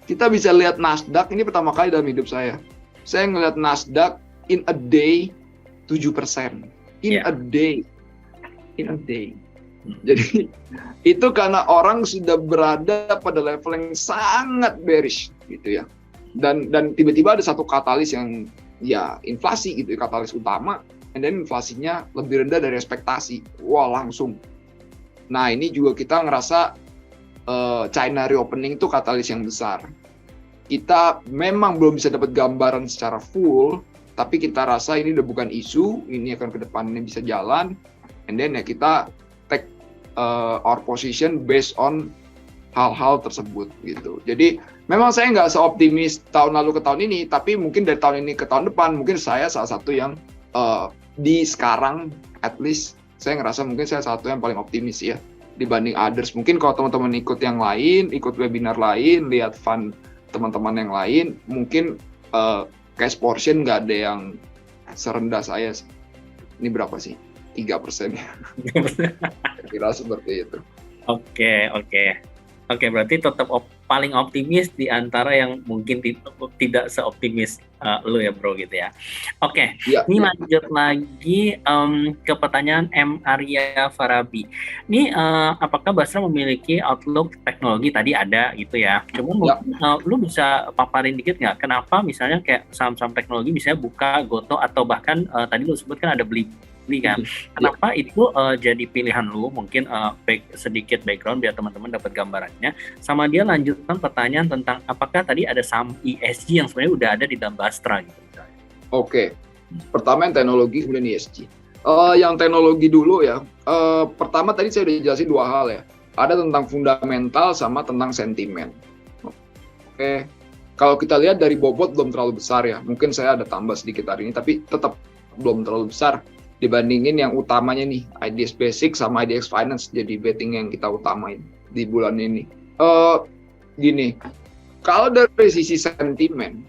Kita bisa lihat Nasdaq, ini pertama kali dalam hidup saya. Saya ngelihat Nasdaq in a day 7%. In a day. Jadi itu karena orang sudah berada pada level yang sangat bearish gitu ya. Dan tiba-tiba ada satu katalis yang ya inflasi gitu, katalis utama, and then inflasinya lebih rendah dari ekspektasi. Wah, langsung. Nah, ini juga kita ngerasa China reopening itu katalis yang besar. Kita memang belum bisa dapat gambaran secara full, tapi kita rasa ini udah bukan isu, ini akan ke depannya bisa jalan, and then ya kita take our position based on hal-hal tersebut gitu. Jadi memang saya nggak seoptimis tahun lalu ke tahun ini, tapi mungkin dari tahun ini ke tahun depan mungkin saya salah satu yang di sekarang at least saya ngerasa mungkin saya salah satu yang paling optimis ya dibanding others. Mungkin kalau teman-teman ikut yang lain, ikut webinar lain, lihat fund teman-teman yang lain, mungkin cash portion nggak ada yang serendah saya. Ini berapa sih? 3% ya. Kira seperti itu. Oke, berarti tetap paling optimis di antara yang mungkin tidak seoptimis lo ya bro gitu ya. Oke, ini lanjut lagi ke pertanyaan M. Arya Farabi. Ini apakah Basra memiliki outlook teknologi tadi ada gitu ya. Cuma lu bisa paparin dikit nggak kenapa misalnya kayak saham-saham teknologi misalnya Buka, Goto atau bahkan tadi lu sebutkan ada Blibli kan. Kenapa itu jadi pilihan lu? Mungkin sedikit background biar teman-teman dapat gambarannya. Sama dia lanjutkan pertanyaan tentang apakah tadi ada saham ESG yang sebenarnya udah ada di dalam Bastra gitu. Oke. Pertama yang teknologi, kemudian ESG. Yang teknologi dulu ya. Pertama tadi saya udah jelasin dua hal ya. Ada tentang fundamental sama tentang sentimen. Oke. Kalau kita lihat dari bobot belum terlalu besar ya. Mungkin saya ada tambah sedikit hari ini, tapi tetap belum terlalu besar dibandingin yang utamanya nih, IDX Basic sama IDX Finance jadi betting yang kita utamain di bulan ini. Gini, kalau dari sisi sentimen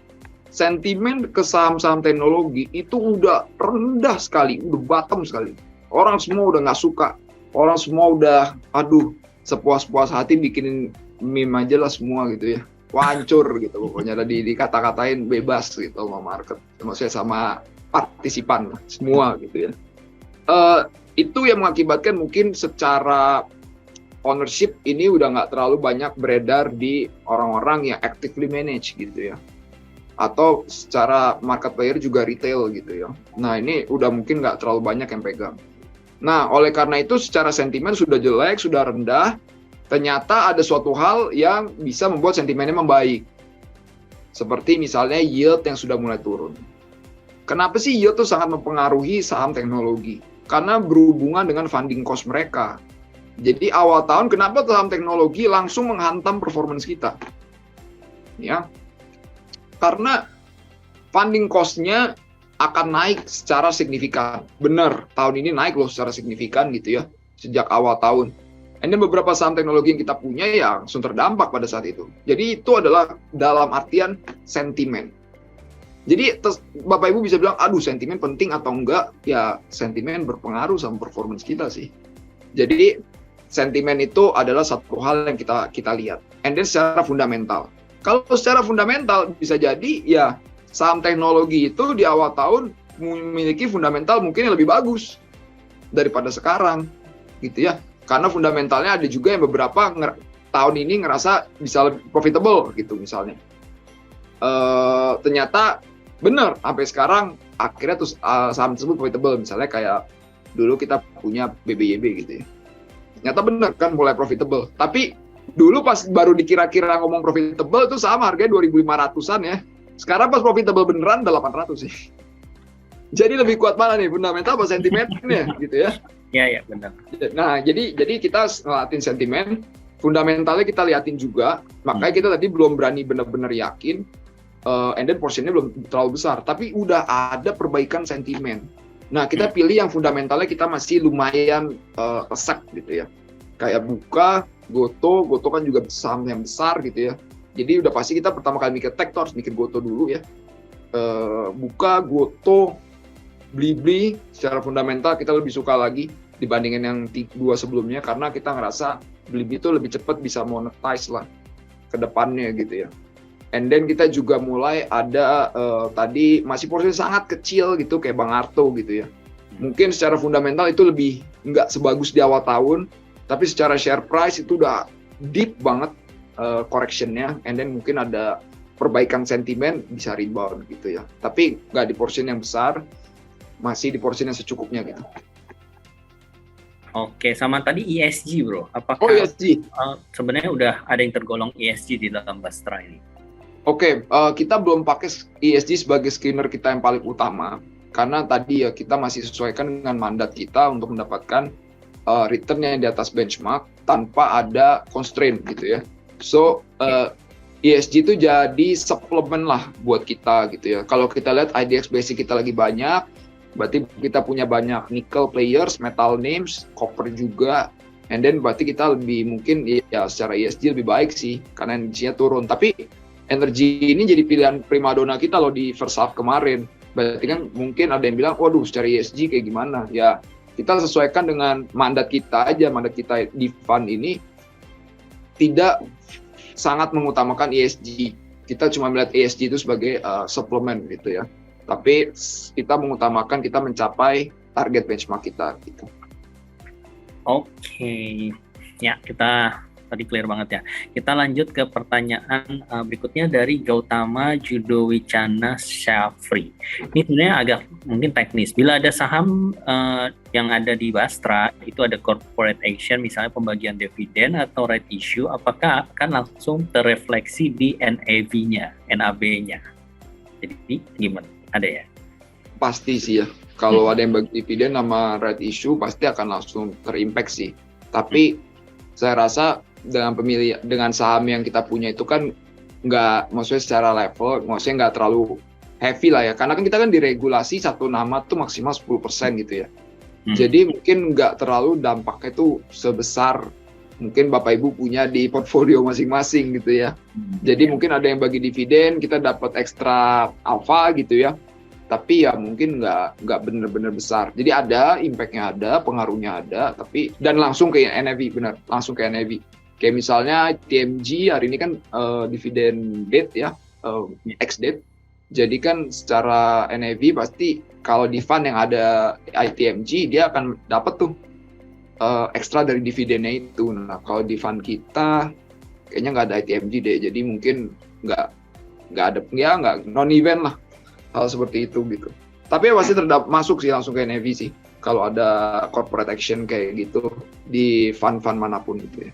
ke saham-saham teknologi itu udah rendah sekali, udah bottom sekali. Orang semua udah nggak suka, orang semua udah, aduh, sepuas-puas hati bikinin meme aja lah semua gitu ya. Hancur gitu pokoknya tadi dikata-katain bebas gitu sama market, maksudnya sama partisipan semua gitu ya. Itu yang mengakibatkan mungkin secara ownership ini udah nggak terlalu banyak beredar di orang-orang yang actively manage gitu ya, atau secara market player juga retail gitu ya. Nah ini udah mungkin nggak terlalu banyak yang pegang. Nah oleh karena itu secara sentimen sudah jelek, sudah rendah, ternyata ada suatu hal yang bisa membuat sentimennya membaik. Seperti misalnya yield yang sudah mulai turun. Kenapa sih yield itu sangat mempengaruhi saham teknologi? Karena berhubungan dengan funding cost mereka. Jadi awal tahun kenapa saham teknologi langsung menghantam performance kita? Ya, karena funding cost-nya akan naik secara signifikan. Benar, tahun ini naik loh secara signifikan gitu ya, sejak awal tahun. Ini beberapa saham teknologi yang kita punya ya langsung terdampak pada saat itu. Jadi itu adalah dalam artian sentimen. Jadi Bapak Ibu bisa bilang, aduh sentimen penting atau enggak? Ya sentimen berpengaruh sama performance kita sih. Jadi sentimen itu adalah satu hal yang kita lihat. And then secara fundamental. Kalau secara fundamental bisa jadi ya saham teknologi itu di awal tahun memiliki fundamental mungkin yang lebih bagus daripada sekarang gitu ya. Karena fundamentalnya ada juga yang beberapa tahun ini ngerasa bisa lebih profitable gitu misalnya. Ternyata benar sampai sekarang akhirnya tuh saham tersebut profitable, misalnya kayak dulu kita punya BBYB gitu ya. Ternyata benar kan mulai profitable. Tapi dulu pas baru dikira-kira ngomong profitable itu saham harganya 2.500-an ya. Sekarang pas profitable beneran udah 800 sih. Jadi lebih kuat mana nih, fundamental apa sentimennya gitu ya. Iya, benar. Nah, jadi kita ngeliatin sentimen, fundamentalnya kita liatin juga. Makanya kita tadi belum berani benar-benar yakin, and then portionnya belum terlalu besar. Tapi udah ada perbaikan sentimen. Nah, kita pilih yang fundamentalnya kita masih lumayan resep gitu ya. Kayak Buka, Goto kan juga saham yang besar gitu ya. Jadi udah pasti kita pertama kali mikir tech, harus mikir Goto dulu ya. Buka, Goto, Blibli, secara fundamental kita lebih suka lagi dibandingin yang dua sebelumnya, karena kita ngerasa Blibli itu lebih cepat bisa monetize lah ke depannya gitu ya. And then kita juga mulai ada tadi masih porsi sangat kecil gitu kayak Bang Arto gitu ya. Mungkin secara fundamental itu lebih nggak sebagus di awal tahun, tapi secara share price itu udah deep banget correctionnya, and then mungkin ada perbaikan sentimen bisa rebound gitu ya. Tapi nggak di portion yang besar, masih di portion yang secukupnya gitu. Oke, sama tadi ESG bro, apakah ESG sebenarnya udah ada yang tergolong ESG di dalam Bastra ini? Oke, kita belum pakai ESG sebagai screener kita yang paling utama, karena tadi ya kita masih sesuaikan dengan mandat kita untuk mendapatkan return yang di atas benchmark tanpa ada constraint gitu ya. So ESG itu jadi suplemen lah buat kita gitu ya. Kalau kita lihat IDX Basic kita lagi banyak, berarti kita punya banyak nickel players, metal names, copper juga, and then berarti kita lebih mungkin ya secara ESG lebih baik sih karena energinya turun. Tapi energi ini jadi pilihan primadona kita loh di first half kemarin. Berarti kan mungkin ada yang bilang, waduh secara ESG kayak gimana? Ya kita sesuaikan dengan mandat kita aja. Mandat kita di fund ini tidak sangat mengutamakan ESG. Kita cuma melihat ESG itu sebagai suplemen gitu ya. Tapi kita mengutamakan kita mencapai target benchmark kita gitu. Oke. Ya, kita tadi clear banget ya. Kita lanjut ke pertanyaan berikutnya dari Gautama Judowicana Syafri. Ini sebenarnya agak mungkin teknis. Bila ada saham yang ada di Bastra, itu ada corporate action, misalnya pembagian dividen atau right issue, apakah akan langsung terrefleksi di NAV-nya, NAB-nya? Jadi gimana? Ada ya? pasti sih ya. Kalau ada yang bagi dividen sama right issue pasti akan langsung terimpact sih. Tapi saya rasa dengan saham yang kita punya itu kan nggak, maksudnya secara level, maksudnya nggak terlalu heavy lah ya. Karena kan kita kan diregulasi satu nama tuh maksimal 10% gitu ya. Jadi mungkin nggak terlalu dampaknya tuh sebesar mungkin Bapak Ibu punya di portfolio masing-masing gitu ya. Jadi mungkin ada yang bagi dividen, kita dapat ekstra alfa gitu ya. Tapi ya mungkin nggak benar-benar besar. Jadi ada impact-nya, ada pengaruhnya ada, tapi dan langsung ke NAV, benar, langsung ke NAV. Kayak misalnya TMG hari ini kan dividen date ya, ex date. Jadi kan secara NAV pasti kalau di fund yang ada ITMG dia akan dapat tuh ekstra dari dividennya itu. Nah kalau di fund kita kayaknya nggak ada ITMG deh, jadi mungkin nggak ada, ya nggak, non event lah hal seperti itu gitu. Tapi ya pasti masuk sih langsung ke NAV sih kalau ada corporate action kayak gitu di fund-fund manapun gitu ya.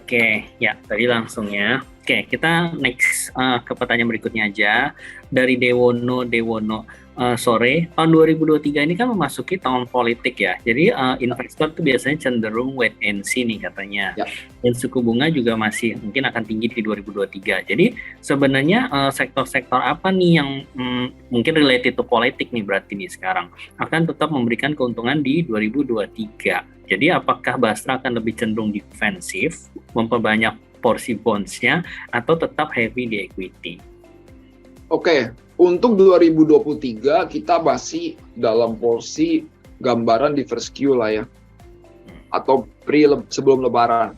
Oke, ya tadi langsung ya. Oke, kita next ke pertanyaan berikutnya aja dari Dewono. Sore, tahun 2023 ini kan memasuki tahun politik ya. Jadi investor tuh biasanya cenderung wait and see nih katanya. Ya. Dan suku bunga juga masih mungkin akan tinggi di 2023. Jadi sebenarnya sektor-sektor apa nih yang mungkin related to politik nih berarti nih sekarang akan tetap memberikan keuntungan di 2023. Jadi apakah Bastra akan lebih cenderung defensif, memperbanyak porsi bonds-nya, atau tetap heavy di equity? Oke, untuk 2023 kita masih dalam porsi gambaran di first Q lah ya, atau sebelum Lebaran.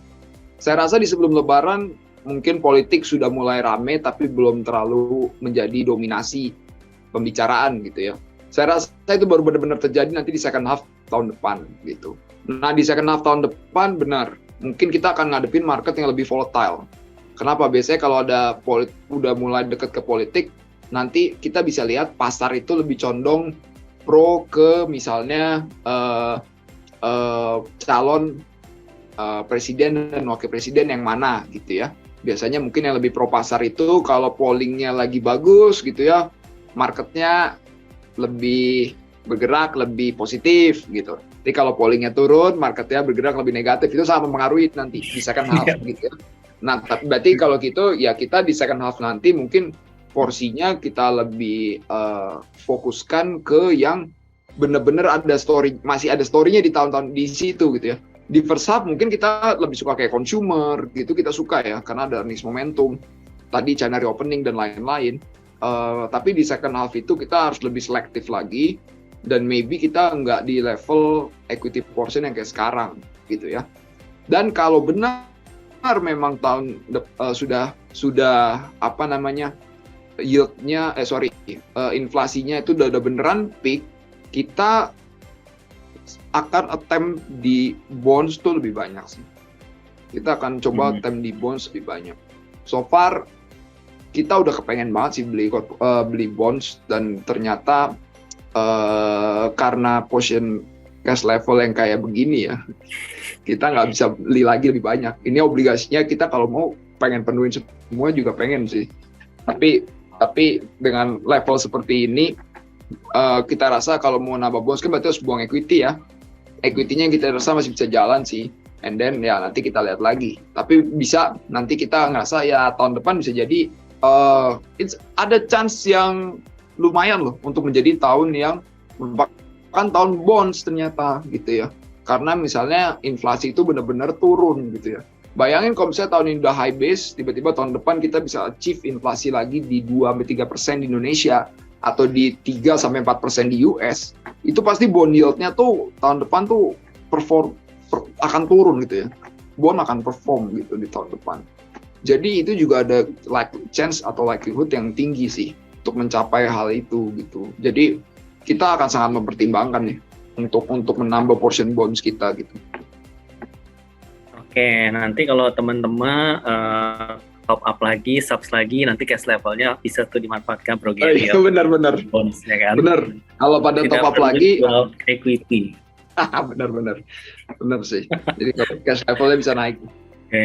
Saya rasa di sebelum Lebaran mungkin politik sudah mulai rame, tapi belum terlalu menjadi dominasi pembicaraan gitu ya. Saya rasa itu baru benar-benar terjadi nanti di second half tahun depan gitu. Nah di second half tahun depan benar, mungkin kita akan ngadepin market yang lebih volatile. Kenapa? Biasanya kalau ada udah mulai dekat ke politik, nanti kita bisa lihat pasar itu lebih condong pro ke misalnya calon presiden dan wakil presiden yang mana gitu ya. Biasanya mungkin yang lebih pro pasar itu kalau pollingnya lagi bagus gitu ya, marketnya lebih bergerak lebih positif gitu. Jadi kalau pollingnya turun, marketnya bergerak lebih negatif, itu sangat mempengaruhi nanti di second half gitu ya. Nah, berarti kalau gitu ya kita di second half nanti mungkin porsinya kita lebih fokuskan ke yang benar-benar ada story, masih ada story-nya di tahun-tahun di situ gitu ya. Di first half mungkin kita lebih suka kayak consumer gitu, kita suka ya karena ada earnings momentum, tadi China reopening dan lain-lain. Tapi di second half itu kita harus lebih selektif lagi dan maybe kita nggak di level equity portion yang kayak sekarang gitu ya. Dan kalau benar memang sudah apa namanya yieldnya inflasinya itu udah beneran peak, kita akan attempt di bonds tuh lebih banyak sih. Kita akan coba attempt di bonds lebih banyak. So far kita udah kepengen banget sih beli bonds dan ternyata karena portion cash level yang kayak begini ya, kita nggak bisa beli lagi lebih banyak. Ini obligasinya kita kalau mau pengen penuhin semua juga pengen sih. Tapi dengan level seperti ini, kita rasa kalau mau nambah bonds kan berarti harus buang equity ya. Equity-nya kita rasa masih bisa jalan sih. And then ya nanti kita lihat lagi. Tapi bisa nanti kita ngerasa ya tahun depan bisa jadi ada chance yang lumayan loh untuk menjadi tahun yang merupakan tahun bonds ternyata gitu ya. Karena misalnya inflasi itu benar-benar turun gitu ya. Bayangin kalau misalnya tahun ini udah high base, tiba-tiba tahun depan kita bisa achieve inflasi lagi di 2-3% di Indonesia atau di 3-4% di US, itu pasti bond yield-nya tuh tahun depan tuh akan turun gitu ya. Bond akan perform gitu di tahun depan. Jadi itu juga ada chance atau likelihood yang tinggi sih untuk mencapai hal itu gitu. Jadi kita akan sangat mempertimbangkan nih untuk menambah portion bonds kita gitu. Oke, nanti kalau teman-teman top up lagi, subs lagi, nanti cash levelnya bisa tuh dimanfaatkan Bro Gary. Iya, benar-benar. Bonusnya kan. Benar. Kalau pada top up lagi, equity. benar sih. Jadi kalau cash levelnya bisa naik. Oke.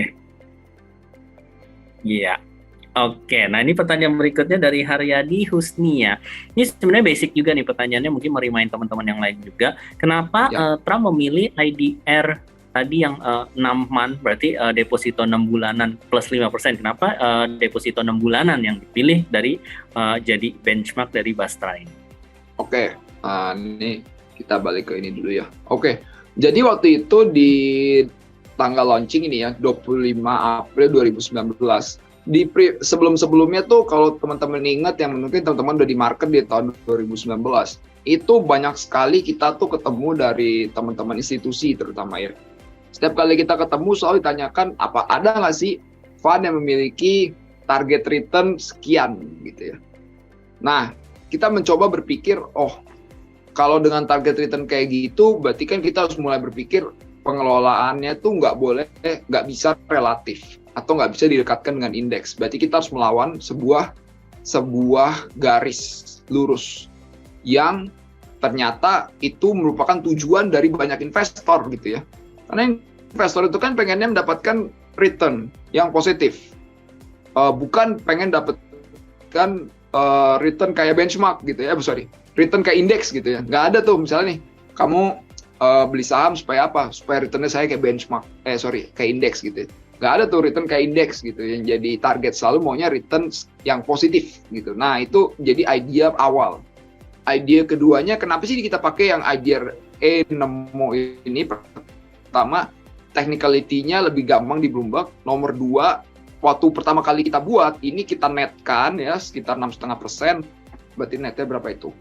Iya. Oke, nah ini pertanyaan berikutnya dari Haryadi Husnia. Ini sebenarnya basic juga nih pertanyaannya, mungkin merimain teman-teman yang lain juga. Kenapa Ya, Trump memilih IDR tadi yang 6 month, berarti deposito 6 bulanan plus 5%. Kenapa deposito 6 bulanan yang dipilih dari jadi benchmark dari Bastra ini? oke. Ini kita balik ke ini dulu ya. Oke, jadi waktu itu di tanggal launching ini ya, 25 April 2019. Sebelum-sebelumnya tuh kalau teman-teman ingat, yang mungkin teman-teman udah di market di tahun 2019, itu banyak sekali kita tuh ketemu dari teman-teman institusi terutama ya. Setiap kali kita ketemu selalu ditanyakan, apa ada nggak sih fund yang memiliki target return sekian gitu ya. Nah, kita mencoba berpikir, oh kalau dengan target return kayak gitu, berarti kan kita harus mulai berpikir pengelolaannya tuh nggak bisa relatif atau nggak bisa didekatkan dengan indeks. Berarti kita harus melawan sebuah garis lurus yang ternyata itu merupakan tujuan dari banyak investor gitu ya. Karena investor itu kan pengennya mendapatkan return yang positif, bukan pengen dapatkan return kayak benchmark gitu ya, return kayak indeks gitu ya. Nggak ada tuh misalnya nih, kamu beli saham supaya apa? Supaya returnnya saya kayak benchmark, kayak indeks gitu ya. Nggak ada tuh return kayak indeks gitu, yang jadi target selalu maunya return yang positif gitu. Nah itu jadi idea awal. Idea keduanya, kenapa sih kita pakai yang idea Nemo ini? Pertama, technicality-nya lebih gampang di Bloomberg. Nomor dua, waktu pertama kali kita buat, ini kita netkan ya sekitar 6,5%. Berarti netnya berapa itu?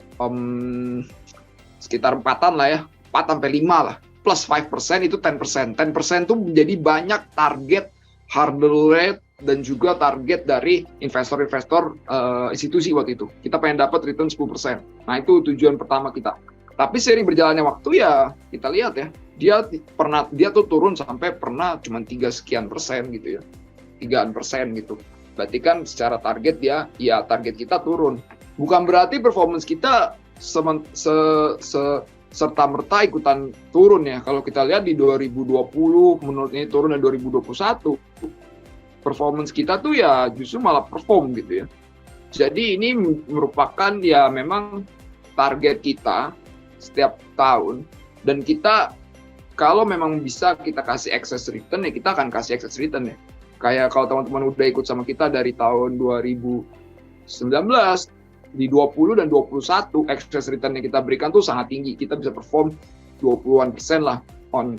Sekitar 4-an lah ya, 4-5 lah. Plus 5% itu 10%. 10% itu menjadi banyak target hurdle rate dan juga target dari investor-investor institusi waktu itu. Kita pengen dapat return 10%. Nah itu tujuan pertama kita. Tapi seiring berjalannya waktu ya kita lihat ya, dia tuh turun sampai pernah cuma 3 sekian persen gitu ya. 3% gitu. Berarti kan secara target target kita turun. Bukan berarti performance kita serta-merta ikutan turun ya. Kalau kita lihat di 2020, menurut ini turun dari 2021, performance kita tuh ya justru malah perform gitu ya. Jadi ini merupakan ya memang target kita setiap tahun, dan kita kalau memang bisa kita kasih excess return ya kita akan kasih excess return ya. Kayak kalau teman-teman udah ikut sama kita dari tahun 2019, di 20 dan 21 excess return yang kita berikan tuh sangat tinggi. Kita bisa perform 20-an% lah on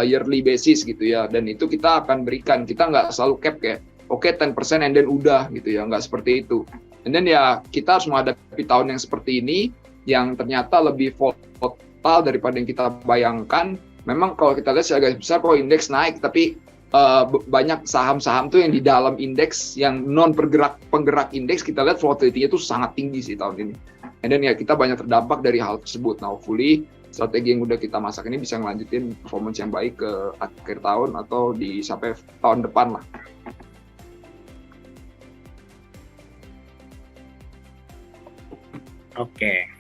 yearly basis gitu ya. Dan itu kita akan berikan. Kita nggak selalu cap kayak oke 10% and then udah gitu ya. Nggak seperti itu. And then ya kita harus menghadapi tahun yang seperti ini yang ternyata lebih volatile daripada yang kita bayangkan. Memang kalau kita lihat secara garis besar kok indeks naik, tapi banyak saham-saham tuh yang di dalam indeks yang non penggerak indeks, kita lihat volatility-nya tuh sangat tinggi sih tahun ini. And then ya kita banyak terdampak dari hal tersebut. Nah, hopefully strategi yang udah kita masak ini bisa ngelanjutin performance yang baik ke akhir tahun atau sampai tahun depan lah. Oke.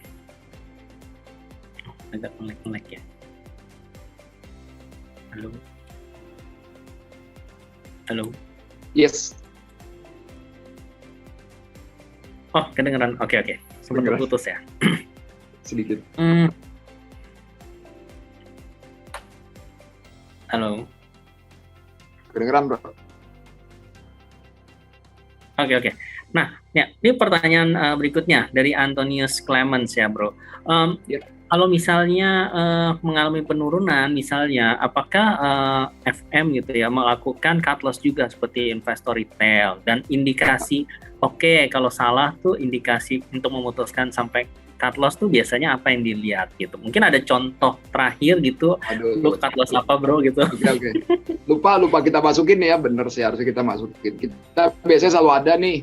Agak melek ya. Halo. Yes. Oh, kedengeran. Oke. Sempat terputus ya. Sedikit. Halo. Kedengeran, bro. Oke. Nah, ya, ini pertanyaan berikutnya dari Antonius Clemens ya, bro. Kalau misalnya mengalami penurunan, misalnya, apakah FM gitu ya melakukan cut loss juga seperti investor retail, dan indikasi kalau salah tuh indikasi untuk memutuskan sampai cut loss tuh biasanya apa yang dilihat gitu? Mungkin ada contoh terakhir gitu. Lu cut loss apa, bro gitu? Oke. Lupa kita masukin ya, bener sih harusnya kita masukin. Kita biasanya selalu ada nih,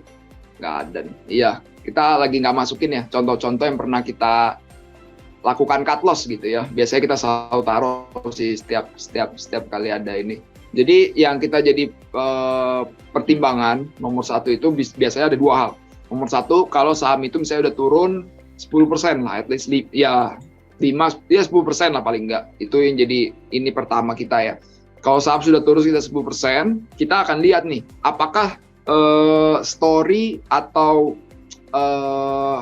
nggak ada nih. Iya, kita lagi nggak masukin ya contoh-contoh yang pernah kita lakukan cut loss gitu ya. Biasanya kita selalu taruh sih setiap kali ada ini. Jadi yang kita jadi pertimbangan nomor satu itu biasanya ada dua hal. Nomor satu, kalau saham itu misalnya udah turun 10% lah, at least 10% lah paling enggak. Itu yang jadi ini pertama kita ya. Kalau saham sudah turun sekitar 10%, kita akan lihat nih, apakah story atau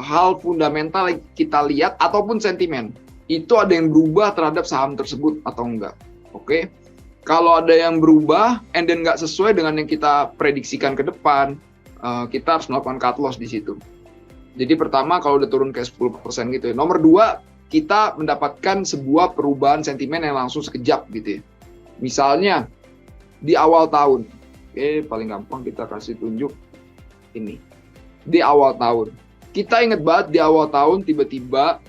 hal fundamental yang kita lihat ataupun sentimen itu ada yang berubah terhadap saham tersebut atau enggak. Oke. Kalau ada yang berubah and then nggak sesuai dengan yang kita prediksikan ke depan, kita harus melakukan cut loss di situ. Jadi pertama kalau udah turun ke 10% gitu ya. Nomor 2, kita mendapatkan sebuah perubahan sentimen yang langsung sekejap gitu ya. Misalnya di awal tahun, paling gampang kita kasih tunjuk ini. Di awal tahun, kita ingat banget di awal tahun tiba-tiba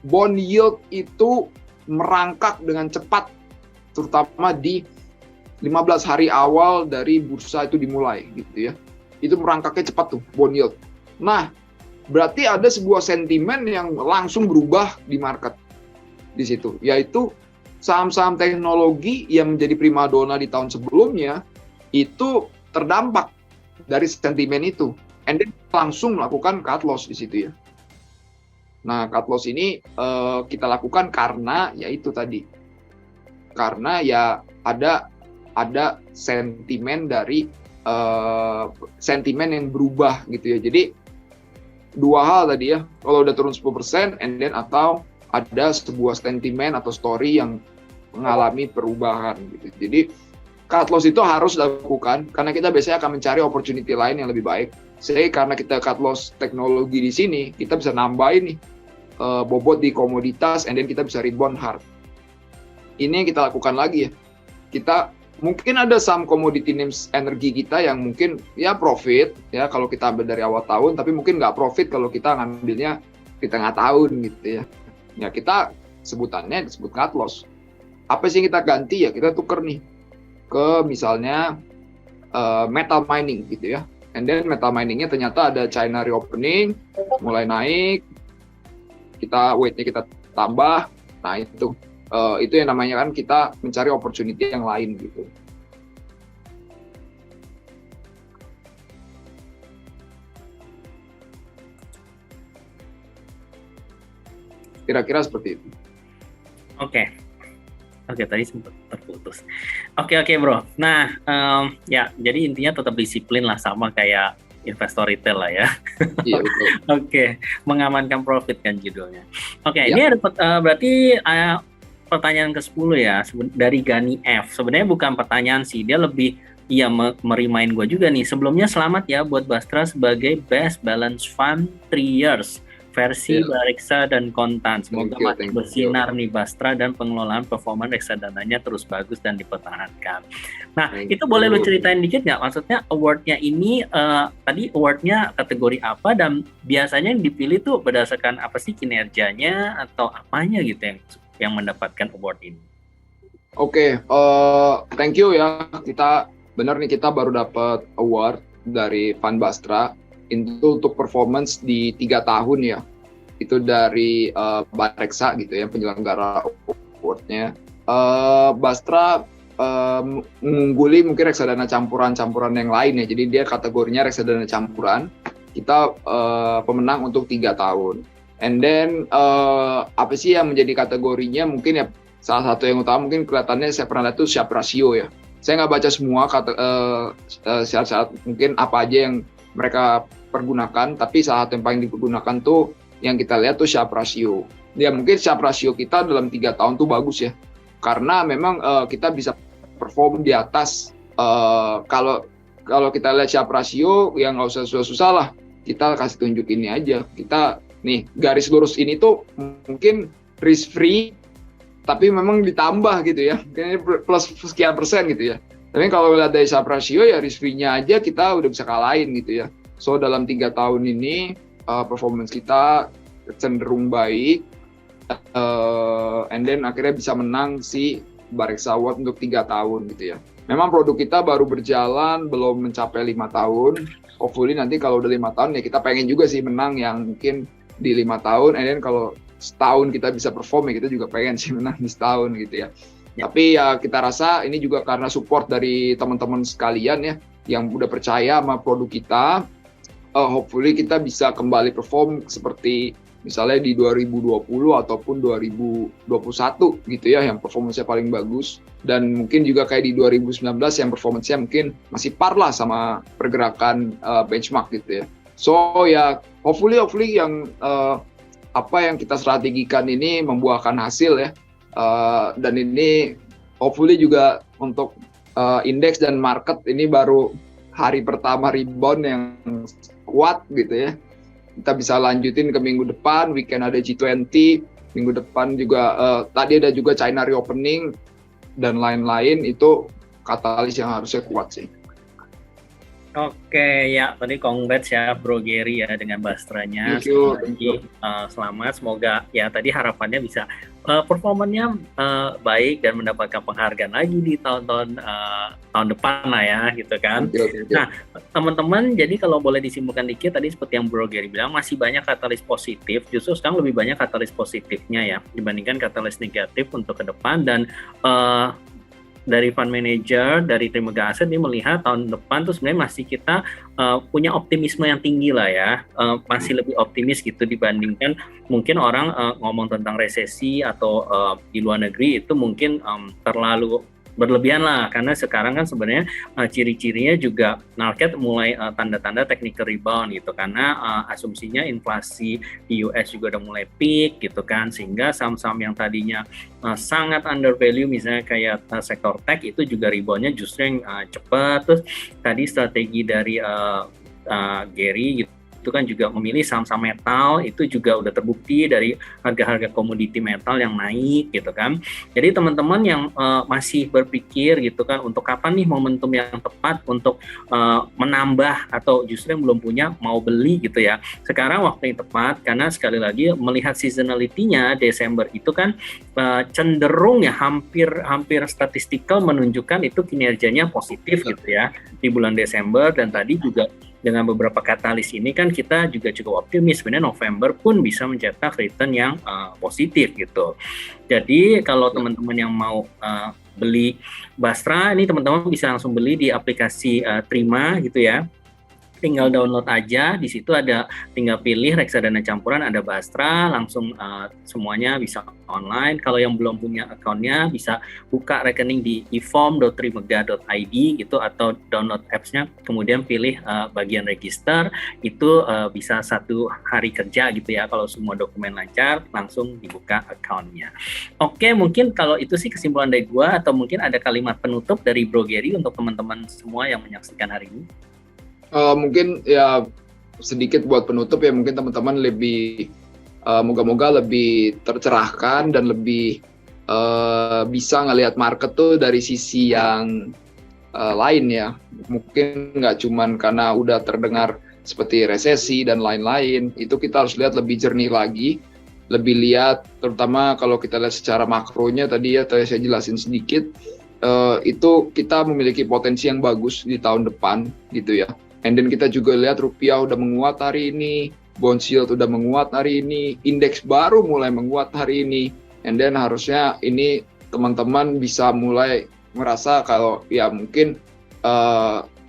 bond yield itu merangkak dengan cepat, terutama di 15 hari awal dari bursa itu dimulai gitu ya. Itu merangkaknya cepat tuh bond yield. Nah, berarti ada sebuah sentimen yang langsung berubah di market di situ, yaitu saham-saham teknologi yang menjadi primadona di tahun sebelumnya itu terdampak dari sentimen itu, and then langsung melakukan cut loss di situ ya. Nah, cut loss ini kita lakukan karena yaitu tadi, karena ya ada sentimen dari sentimen yang berubah gitu ya. Jadi dua hal tadi ya, kalau udah turun 10% and then atau ada sebuah sentimen atau story yang mengalami perubahan gitu. Jadi cut loss itu harus dilakukan karena kita biasanya akan mencari opportunity lain yang lebih baik. Jadi karena kita cut loss teknologi di sini, kita bisa nambahin nih bobot di komoditas and then kita bisa rebound hard. Ini yang kita lakukan lagi ya. Kita mungkin ada saham commodity names energi kita yang mungkin ya profit ya kalau kita ambil dari awal tahun, tapi mungkin nggak profit kalau kita ngambilnya di tengah tahun gitu ya. Ya kita sebutannya disebut cut loss. Apa sih yang kita ganti ya? Kita tuker nih ke misalnya metal mining gitu ya. And then metal miningnya ternyata ada China reopening, mulai naik, weightnya kita tambah, nah itu yang namanya kan kita mencari opportunity yang lain gitu. Kira-kira seperti itu. Oke, tadi sempat terputus. Oke, bro. Nah, ya, jadi intinya tetap disiplin lah sama kayak investor retail lah ya. Iya, betul. Oke, mengamankan profit kan judulnya. Oke, Ya. Ini ada berarti pertanyaan ke-10 ya, dari Gani F. Sebenarnya bukan pertanyaan sih, dia lebih merimain gue juga nih. Sebelumnya selamat ya buat Bastra sebagai Best Balance Fund 3 Years versi Bareksa dan Kontan. Semoga makin bersinar nih Bastra dan pengelolaan performa reksadananya terus bagus dan dipertahankan. Nah, itu boleh lu ceritain dikit nggak? Maksudnya award-nya ini tadi award-nya kategori apa dan biasanya yang dipilih tuh berdasarkan apa sih, kinerjanya atau apanya gitu yang mendapatkan award ini? Oke, thank you ya. Kita baru dapat award dari Fund Bastra itu untuk performance di 3 tahun ya. Itu dari Bareksa gitu ya, penyelenggara award-nya. Bastra mengungguli mungkin reksadana campuran yang lain ya. Jadi dia kategorinya reksadana campuran. Kita pemenang untuk 3 tahun. And then apa sih yang menjadi kategorinya? Mungkin ya salah satu yang utama mungkin kelihatannya saya pernah lihat itu Sharpe ratio ya. Saya nggak baca semua syarat-syarat mungkin apa aja yang mereka pergunakan, tapi salah satu yang paling digunakan tuh yang kita lihat tuh Sharpe ratio. Ya mungkin Sharpe ratio kita dalam 3 tahun tuh bagus ya, karena memang kita bisa perform di atas. Kalau kita lihat Sharpe ratio yang nggak usah susah-susah lah, kita kasih tunjuk ini aja. Kita nih garis lurus ini tuh mungkin risk free, tapi memang ditambah gitu ya, kayaknya plus sekian persen gitu ya. Tapi kalau lihat dari Sharpe ratio ya risk free-nya aja kita udah bisa kalahin gitu ya. So dalam 3 tahun ini performance kita cenderung baik, and then akhirnya bisa menang si Bareksa Award untuk 3 tahun gitu ya. Memang produk kita baru berjalan belum mencapai 5 tahun. Hopefully nanti kalau udah 5 tahun ya kita pengen juga sih menang yang mungkin di 5 tahun, and then kalau setahun kita bisa perform ya kita juga pengen sih menang di setahun gitu ya. Tapi ya kita rasa ini juga karena support dari teman-teman sekalian ya yang udah percaya sama produk kita. Hopefully kita bisa kembali perform seperti misalnya di 2020 ataupun 2021 gitu ya, yang performance-nya paling bagus. Dan mungkin juga kayak di 2019 yang performance-nya mungkin masih par lah sama pergerakan benchmark gitu ya. So ya, hopefully yang apa yang kita strategikan ini membuahkan hasil ya. Dan ini hopefully juga untuk indeks dan market ini baru hari pertama rebound yang kuat gitu ya. Kita bisa lanjutin ke minggu depan, weekend ada G20, minggu depan juga tadi ada juga China reopening dan lain-lain, itu katalis yang harusnya kuat sih. Oke, ya tadi congrats ya Bro Gary ya dengan Bastranya. Thank you. Selamat, semoga ya tadi harapannya bisa performanya baik dan mendapatkan penghargaan lagi di tahun-tahun tahun depan lah ya gitu kan. Thank you. Nah teman-teman, jadi kalau boleh disimpulkan dikit tadi seperti yang Bro Gary bilang, masih banyak katalis positif, justru sekarang lebih banyak katalis positifnya ya dibandingkan katalis negatif untuk ke depan. Dan dari fund manager, dari Trimegah Aset, ini melihat tahun depan tuh sebenarnya masih kita punya optimisme yang tinggi lah ya, masih lebih optimis gitu dibandingkan mungkin orang ngomong tentang resesi atau di luar negeri itu mungkin terlalu berlebihan lah, karena sekarang kan sebenarnya ciri-cirinya juga market mulai tanda-tanda technical rebound gitu, karena asumsinya inflasi di US juga udah mulai peak gitu kan, sehingga saham-saham yang tadinya sangat under value misalnya kayak sektor tech itu juga reboundnya justru yang cepat. Terus tadi strategi dari Gary gitu, itu kan juga memilih saham-saham metal, itu juga udah terbukti dari harga-harga komoditi metal yang naik gitu kan. Jadi teman-teman yang masih berpikir gitu kan untuk kapan nih momentum yang tepat untuk menambah atau justru yang belum punya mau beli gitu ya, sekarang waktu yang tepat, karena sekali lagi melihat seasonality-nya Desember itu kan cenderung ya hampir statistikal menunjukkan itu kinerjanya positif gitu ya di bulan Desember. Dan tadi juga dengan beberapa katalis ini kan kita juga cukup optimis sebenarnya November pun bisa mencetak return yang positif gitu. Jadi kalau teman-teman yang mau beli Bastra ini, teman-teman bisa langsung beli di aplikasi Trima gitu ya. Tinggal download aja, di situ ada tinggal pilih reksadana campuran, ada Bastra, langsung semuanya bisa online. Kalau yang belum punya akunnya bisa buka rekening di eform.trimegah.id gitu, atau download apps-nya, kemudian pilih bagian register, itu bisa 1 hari kerja gitu ya. Kalau semua dokumen lancar, langsung dibuka akunnya. Oke, mungkin kalau itu sih kesimpulan dari gua, atau mungkin ada kalimat penutup dari Bro Gary untuk teman-teman semua yang menyaksikan hari ini. Mungkin ya sedikit buat penutup ya, mungkin teman-teman lebih moga-moga lebih tercerahkan dan lebih bisa ngelihat market tuh dari sisi yang lain ya. Mungkin nggak cuman karena udah terdengar seperti resesi dan lain-lain, itu kita harus lihat lebih jernih lagi, lebih lihat terutama kalau kita lihat secara makronya tadi ya, saya jelasin sedikit, itu kita memiliki potensi yang bagus di tahun depan gitu ya. And then kita juga lihat rupiah udah menguat hari ini, bond yield udah menguat hari ini, indeks baru mulai menguat hari ini. And then harusnya ini teman-teman bisa mulai merasa kalau ya mungkin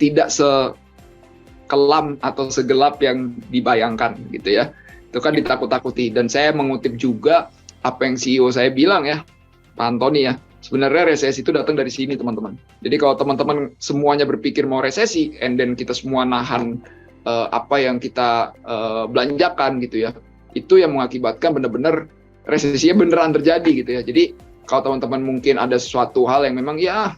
tidak sekelam atau segelap yang dibayangkan gitu ya. Itu kan ditakut-takuti. Dan saya mengutip juga apa yang CEO saya bilang ya, Pak Antoni ya. Sebenarnya resesi itu datang dari sini teman-teman. Jadi kalau teman-teman semuanya berpikir mau resesi, and then kita semua nahan apa yang kita belanjakan gitu ya, itu yang mengakibatkan benar-benar resesinya beneran terjadi gitu ya. Jadi kalau teman-teman mungkin ada suatu hal yang memang ya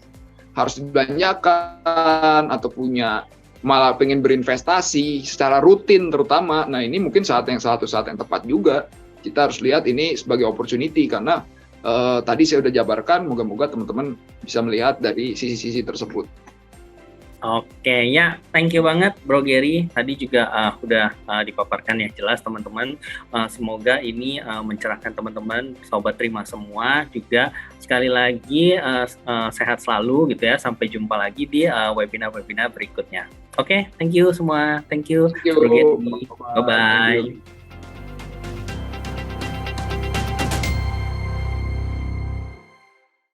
harus dibelanjakan atau punya malah pengen berinvestasi secara rutin terutama, nah ini mungkin saat yang tepat juga. Kita harus lihat ini sebagai opportunity karena tadi saya udah jabarkan, moga-moga teman-teman bisa melihat dari sisi-sisi tersebut. Oke, ya, thank you banget Bro Gary. Tadi juga udah dipaparkan yang jelas teman-teman. Semoga ini mencerahkan teman-teman, sobat Trima semua. Juga sekali lagi sehat selalu gitu ya. Sampai jumpa lagi di webinar-webinar berikutnya. Oke, thank you semua. Thank you. Bro Gary. Bye-bye.